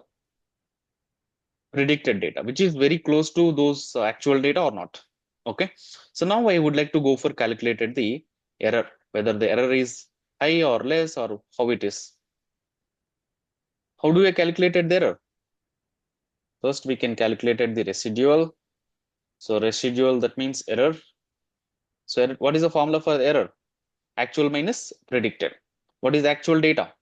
predicted data, which is very close to those actual data or not. Okay, so now I would like to go for calculated the error, whether the error is high or less or how it is. How do I calculate the error? First, we can calculate the residual. So residual, that means error. So what is the formula for error? Actual minus predicted. What is actual data?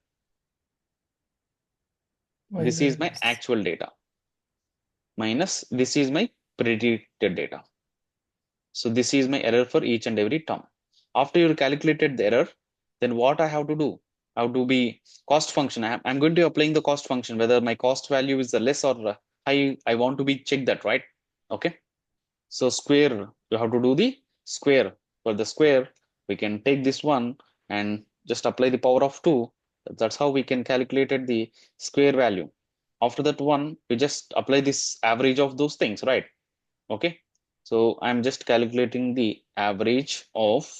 This is my actual data minus this is my predicted data. So this is my error for each and every term. After you calculated the error, then what I have to do? I have to be cost function. I'm going to be applying the cost function, whether my cost value is less or high. I want to be check that, right? Okay. So square, you have to do the square. For the square, we can take this one and just apply the power of 2. That's how we can calculate the square value. After that one, we just apply this average of those things, right? Okay. So I'm just calculating the average of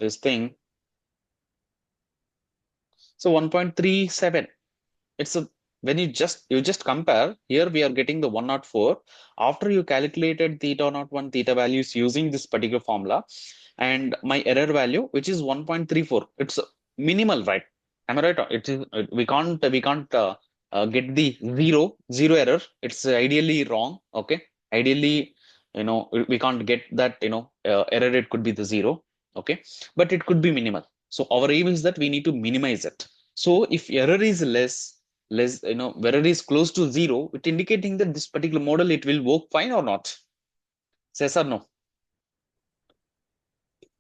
this thing. So 1.37. It's a when you just compare, here we are getting the 104 after you calculated theta naught 1 theta values using this particular formula, and my error value, which is 1.34. It's minimal, right? Am I right? It is, we can't get the zero error. It's ideally wrong. Okay, ideally, we can't get that, error rate could be the 0. Okay, but it could be minimal. So our aim is that we need to minimize it. So if error is less, error is close to 0, it indicating that this particular model, it will work fine or not. Yes or no?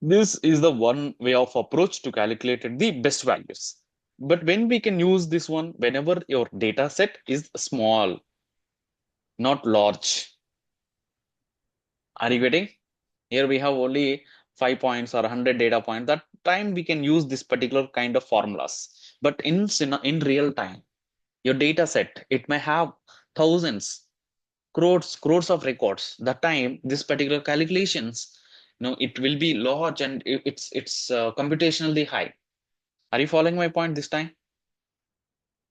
This is the one way of approach to calculate the best values. But when we can use this one, whenever your data set is small, not large. Are you getting? Here we have only 5 points or 100 data points. That time we can use this particular kind of formulas. But in real time, your data set, it may have thousands, crores of records. That time, this particular calculations, it will be large and it's computationally high. Are you following my point this time?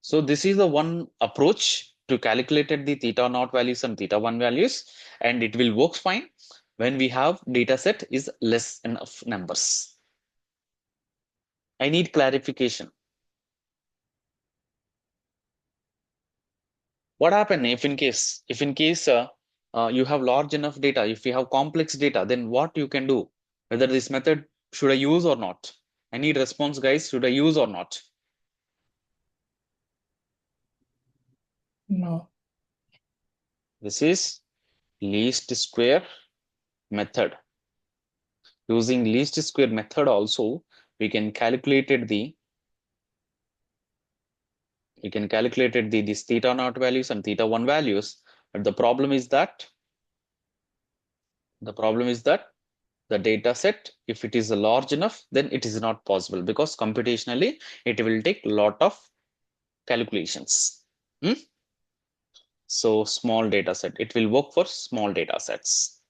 So this is the one approach to calculate the theta naught values and theta 1 values, and it will work fine when we have data set is less enough numbers. I need clarification. What happen if in case you have large enough data, if you have complex data, then what you can do? Whether this method should I use or not? I need response, guys. Should I use or not? No. This is least square method. Using least square method also, we can calculate this theta naught values and theta 1 values. But the problem is that the data set, if it is large enough, then it is not possible, because computationally it will take a lot of calculations. So small data set, it will work for small data sets.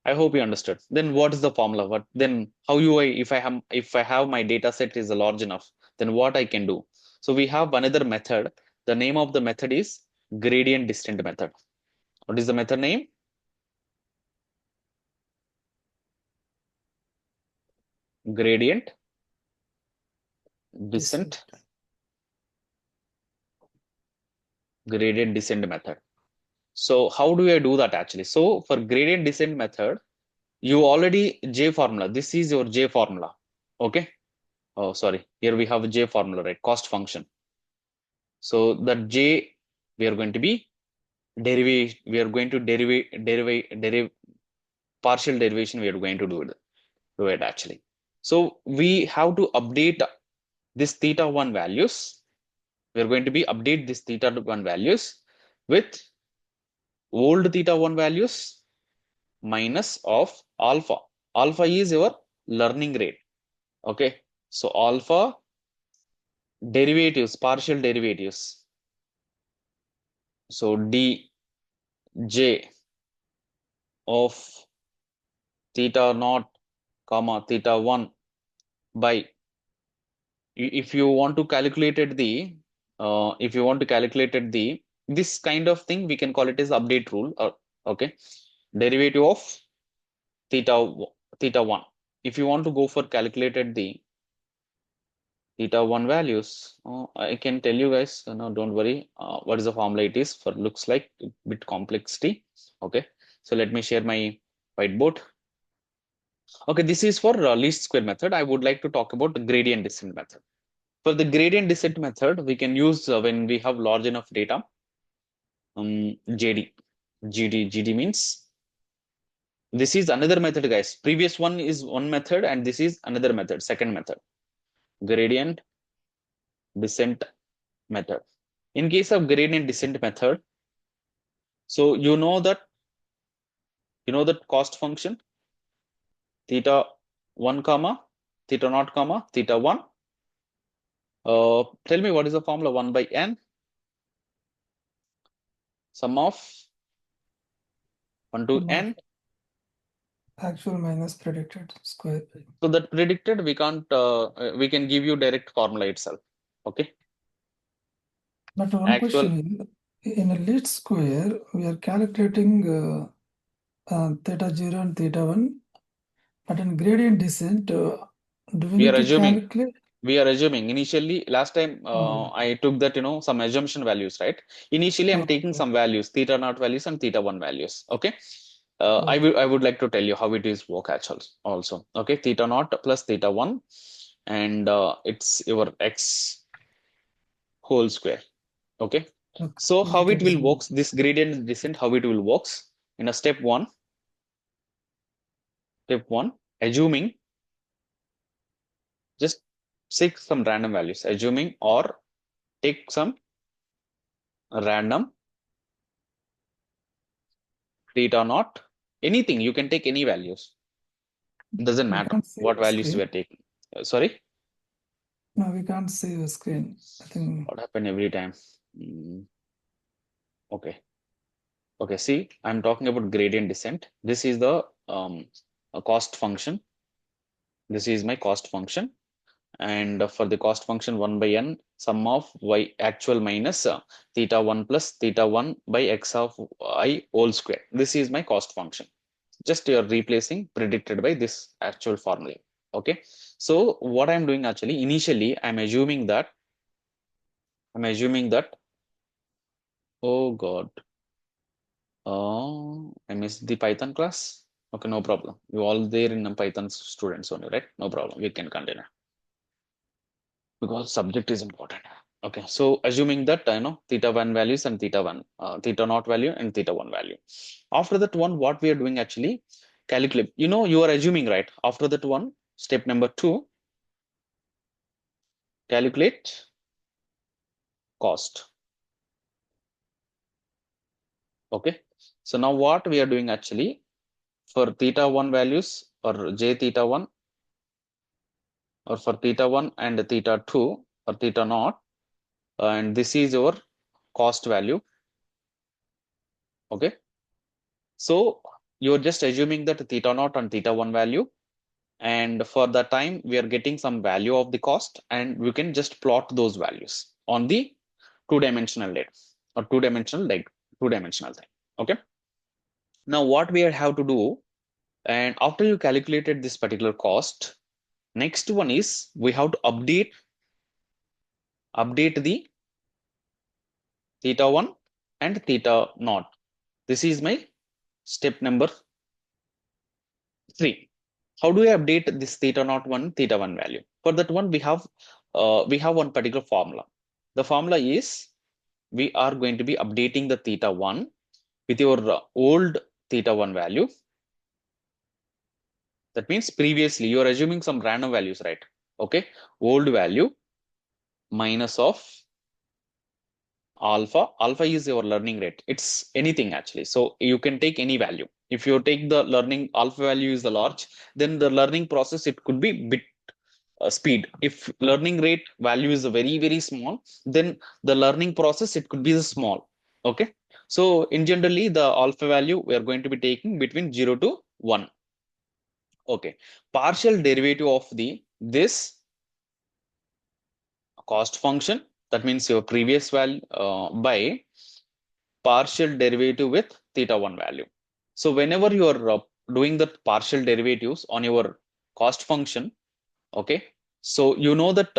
I hope you understood. Then what is the formula? If I have my data set is large enough, then what I can do? So we have another method. The name of the method is gradient descent method. What is the method name? Gradient descent. Gradient descent method. So how do I do that actually? So for gradient descent method, you already J formula. This is your J formula. Okay. Oh, sorry. Here we have a J formula, right? Cost function. So that J, we are going to be derive. We are going to derive partial derivation. We are going to do it actually. So we have to update this theta 1 values. We are going to be update this theta 1 values with old theta 1 values minus of alpha. Alpha is your learning rate. Okay. So alpha derivatives, partial derivatives. So dj of theta naught comma theta 1 by, if you want to calculate this kind of thing, we can call it as update rule. Okay, derivative of theta 1. If you want to go for calculated the theta 1 values, I can tell you guys, no, don't worry, what is the formula it is for, looks like a bit complexity. Okay, so let me share my whiteboard. Okay, this is for least square method. I would like to talk about the gradient descent method. For the gradient descent method, we can use when we have large enough data. GD means this is another method, guys. Previous one is one method, and this is another method, second method, gradient descent method. In case of gradient descent method, so you know that cost function theta 1 comma theta naught comma theta 1. Tell me what is the formula? 1 by n sum of 1 to Sum of n. actual minus predicted square. So that predicted we can't we can give you direct formula itself. Okay. But one Actual question is, in a least square, we are calculating theta 0 and theta 1, but in gradient descent, do we we are need to assuming calculate? initially last time I took that some assumption values, right? Initially I'm taking Okay. some values, theta naught values and theta 1 values. Okay. Okay. I would like to tell you how it is work actually also. Okay, theta naught plus theta 1, and it's your x whole square. Okay. Okay. So We'll how look it at will this. works, this gradient descent, how it will works in a step one, assuming just take some random values, assuming or take some random theta naught, anything, you can take any values, doesn't We matter can't see what the values you screen. are taking. Sorry, No, we can't see the screen. I think. what happened every time? Okay. Okay, see, I'm talking about gradient descent. This is the a cost function. This is my cost function. And for the cost function 1 by n, sum of y actual minus theta 1 plus theta 1 by x of I whole square. This is my cost function. Just you're replacing predicted by this actual formula. Okay. So what I'm doing actually, initially, I'm assuming that, oh God, I missed the Python class. Okay, no problem. You all there in Python students only, right? No problem. We can continue because subject is important. Okay, so assuming that theta 1 values and theta naught value and theta 1 value. After that one, what we are doing actually, calculate. You are assuming, right? After that one, step number 2, calculate cost. Okay, so now what we are doing actually, for theta 1 values or j theta 1, or for theta 1 and theta 2 or theta naught, and this is your cost value. Okay, so you're just assuming that theta naught and theta 1 value, and for the time we are getting some value of the cost, and we can just plot those values on the two-dimensional data or two-dimensional thing. Okay, now what we have to do, and after you calculated this particular cost, next one is we have to update the theta 1 and theta naught. This is my step number 3. How do I update this theta naught 1 theta 1 value? For that one, we have one particular formula. The formula is, we are going to be updating the theta 1 with your old theta 1 value. That means previously you are assuming some random values, right? Okay, old value minus of alpha. Alpha is your learning rate. It's anything actually. So you can take any value. If you take the learning alpha value is the large, then the learning process, it could be bit speed. If learning rate value is very, very small, then the learning process, it could be the small. Okay. So in generally, the alpha value we are going to be taking between 0 to 1. Okay. Partial derivative of this cost function, that means your previous value by partial derivative with theta 1 value. So whenever you are doing the partial derivatives on your cost function, okay, so you know that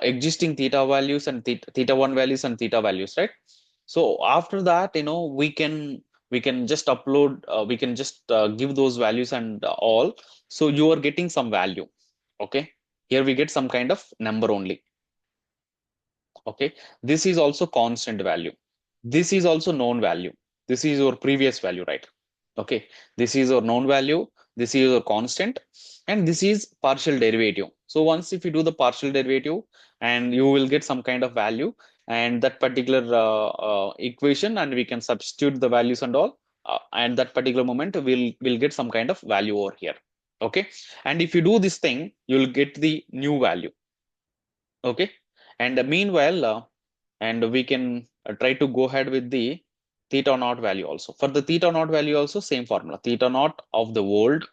existing theta values and theta 1 values and theta values, right? So after that, we can just upload, we can just give those values and all. So you are getting some value. Okay, here we get some kind of number only. Okay, this is also constant value. This is also known value. This is your previous value, right? Okay, this is your known value, this is your constant, and this is partial derivative. So once if you do the partial derivative, and you will get some kind of value, and that particular equation, and we can substitute the values and all, and that particular moment we'll get some kind of value over here. Okay, and if you do this thing, you'll get the new value. Okay, and meanwhile, and we can try to go ahead with the theta naught value also. For the theta naught value also, same formula: theta naught of the world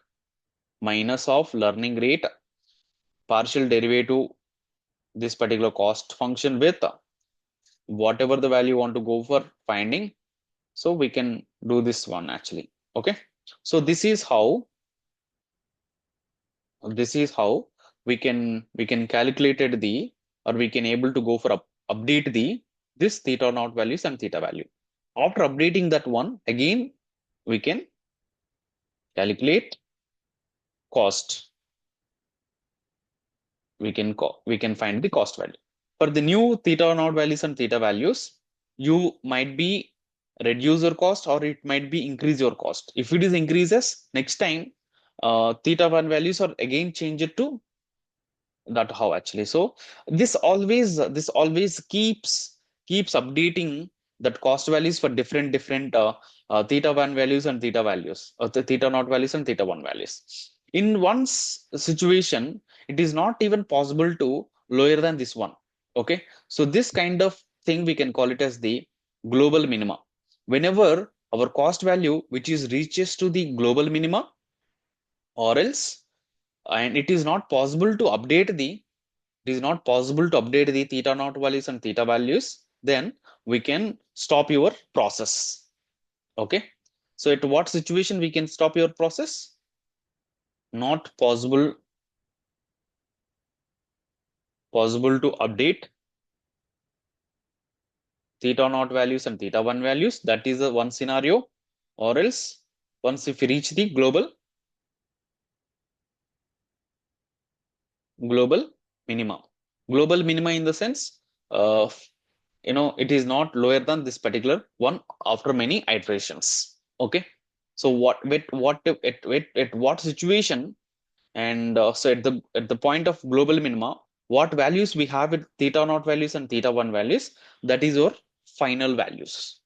minus of learning rate, partial derivative this particular cost function with whatever the value you want to go for finding. So we can do this one actually. Okay, so this is how we can calculate the, or we can able to go for update the this theta naught values and theta value. After updating that one, again we can calculate cost. We can find the cost value. For the new theta naught values and theta values, you might be reduce your cost, or it might be increase your cost. If it is increases, next time theta one values are again changed to that how actually. So this always keeps updating that cost values for different theta one values and theta values, or the theta naught values and theta one values. In one situation, it is not even possible to lower than this one. Okay, so this kind of thing we can call it as the global minima. Whenever our cost value which is reaches to the global minima, or else, and it is not possible to update the theta naught values and theta values, then we can stop your process. Okay, so at what situation we can stop your process? Not possible to update theta naught values and theta one values. That is the one scenario. Or else, once if we reach the global minima in the sense, it is not lower than this particular one after many iterations. Okay, so at what situation, and so at the point of global minima, what values we have with theta naught values and theta one values, that is your final values.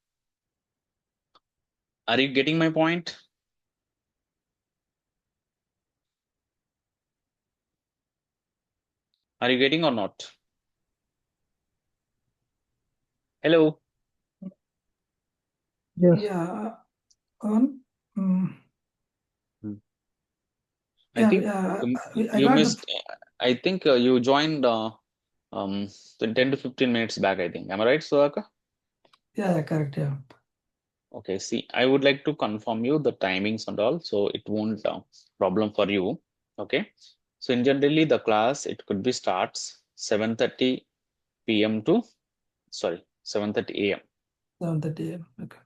Are you getting my point? Are you getting or not? Hello. Yes. Yeah. Um, mm, I yeah, think yeah. I you got missed. I think you joined 10 to 15 minutes back, I think. Am I right, Sudhakar? yeah, correct. Yeah. Okay, see, I would like to confirm you the timings and all, so it won't problem for you. Okay, so in generally the class, it could be starts 7:30 p.m. to 7:30 a.m. 7:30 a.m. Okay.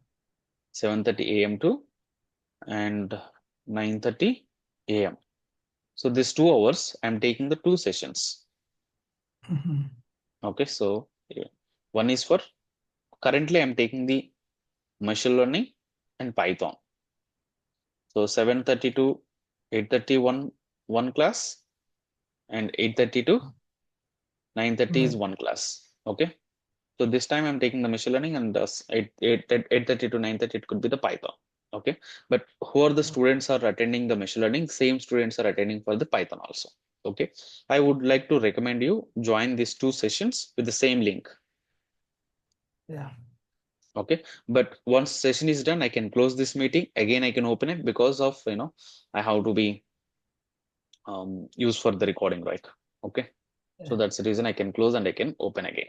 7:30 a.m. to and 9:30 a.m. So these 2 hours, I'm taking the 2 sessions. Mm-hmm. Okay, so one is for currently I'm taking the machine learning and Python. So 7:30 to 8:30 one class, and 8:30 to 9:30 is one class. Okay, so this time I'm taking the machine learning, and 8:30 to 9:30 it could be the Python. Okay, but who are the students are attending the machine learning, same students are attending for the Python also. Okay, I would like to recommend you join these 2 sessions with the same link. Yeah. Okay, but once session is done, I can close this meeting again. I can open it because of I have to be used for the recording, right? Okay, so that's the reason I can close and I can open again.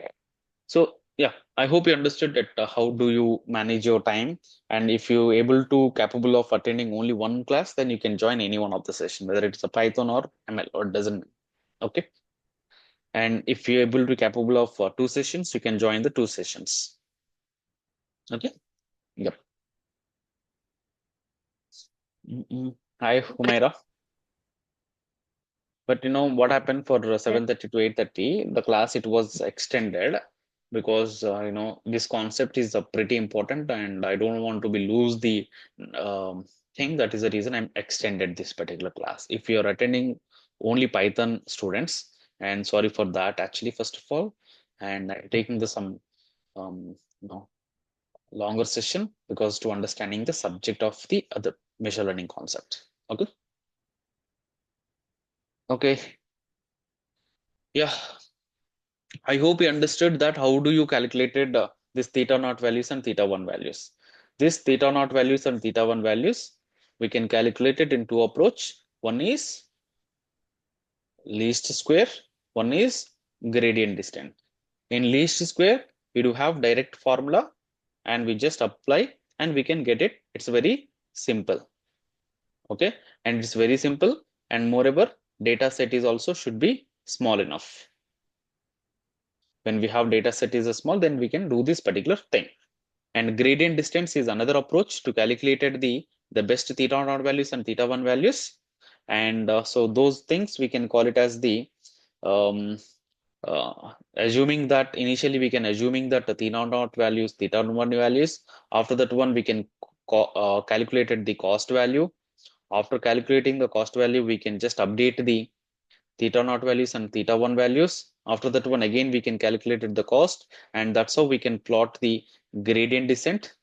So yeah, I hope you understood that how do you manage your time, and if you able to capable of attending only one class, then you can join any one of the session, whether it's a Python or ML, or it doesn't. Okay, and if you're able to capable of 2 sessions, you can join the 2 sessions. Okay, yep. Hi, Humaira. But what happened for 7:30 to 8:30, the class, it was extended. because this concept is pretty important, and I don't want to be lose the thing. That is the reason I'm extended this particular class. If you're attending only Python students, and sorry for that actually, first of all, and I'm taking the some um, you know longer session because to understanding the subject of the other machine learning concept. Okay. Okay. Yeah. I hope you understood that how do you calculated this theta naught values and theta 1 values. This theta naught values and theta 1 values, we can calculate it in two approach. One is least square, one is gradient descent. In least square, we do have direct formula and we just apply and we can get it. It's very simple. Okay. And it's very simple, and moreover, data set is also should be small enough. When we have data set is small, then we can do this particular thing. And gradient distance is another approach to calculate the best theta naught values and theta 1 values. And so those things we can call it as the assuming that initially we can assuming that the theta naught values, theta 1 values. After that one, we can calculate the cost value. After calculating the cost value, we can just update the theta naught values and theta 1 values. After that one, again we can calculate the cost, and that's how we can plot the gradient descent.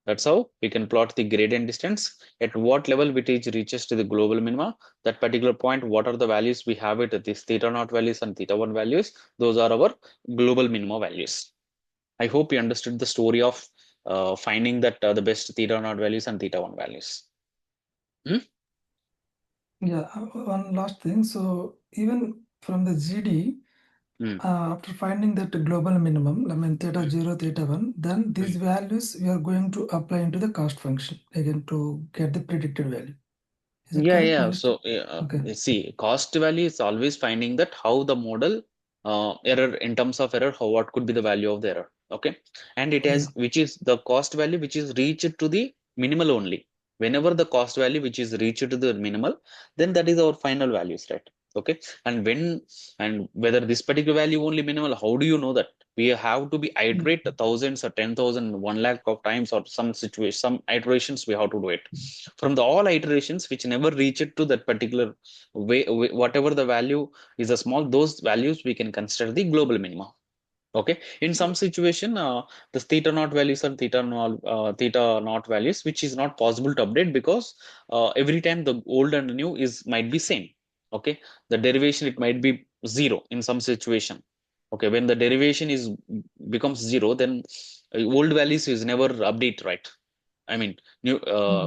That's how we can plot the gradient distance at what level it reaches to the global minima. That particular point, what are the values we have it at this theta naught values and theta 1 values, those are our global minima values. I hope you understood the story of finding that the best theta naught values and theta 1 values. Yeah, one last thing. So even from the GD, after finding that global minimum, I mean theta 0, theta 1, then these values we are going to apply into the cost function again to get the predicted value. Is it Yeah, correct? yeah. Understood? So, Okay. see, cost value is always finding that how the model error in terms of error, how what could be the value of the error. Okay, and it has which is the cost value which is reached to the minimal only. Whenever the cost value which is reached to the minimal, then that is our final values, right? Okay, and when and whether this particular value only minimal, how do you know that? We have to be iterate thousands or 10,000, 1 lakh of times or some situation, some iterations we have to do it from the all iterations which never reach it to that particular way, whatever the value is a small, those values we can consider the global minima. Okay, in some situation the theta naught values are theta naught values which is not possible to update because every time the old and new is might be same. Okay, the derivation it might be zero in some situation. Okay, when the derivation is becomes zero, then old values is never update, right? I mean, new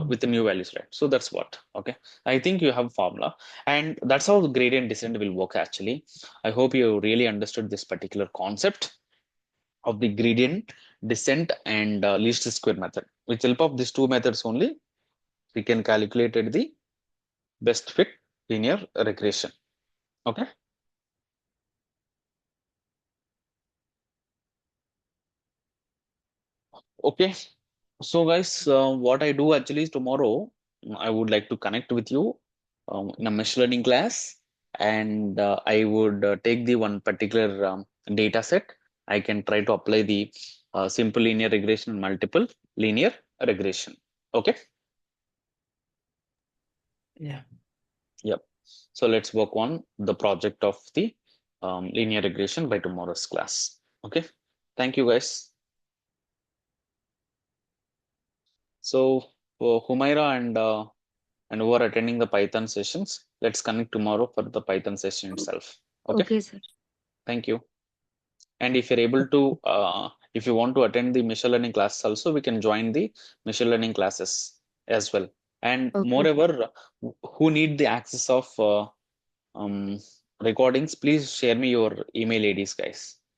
with the new values, right? So that's what. Okay, I think you have formula, and that's how the gradient descent will work. Actually, I hope you really understood this particular concept of the gradient descent and least square method. With help of these two methods only, we can calculate the best fit linear regression. Okay. Okay. So guys, what I do actually is tomorrow, I would like to connect with you in a machine learning class, and I would take the one particular data set. I can try to apply the simple linear regression and multiple linear regression. Okay. Yeah. Yep. So let's work on the project of the linear regression by tomorrow's class. Okay. Thank you guys. So Humaira and who are attending the Python sessions, let's connect tomorrow for the Python session itself. Okay. Okay, sir. Thank you. And if you're able to, if you want to attend the machine learning classes also, we can join the machine learning classes as well. And Okay. moreover, who need the access of um, recordings, please share me your email IDs, guys.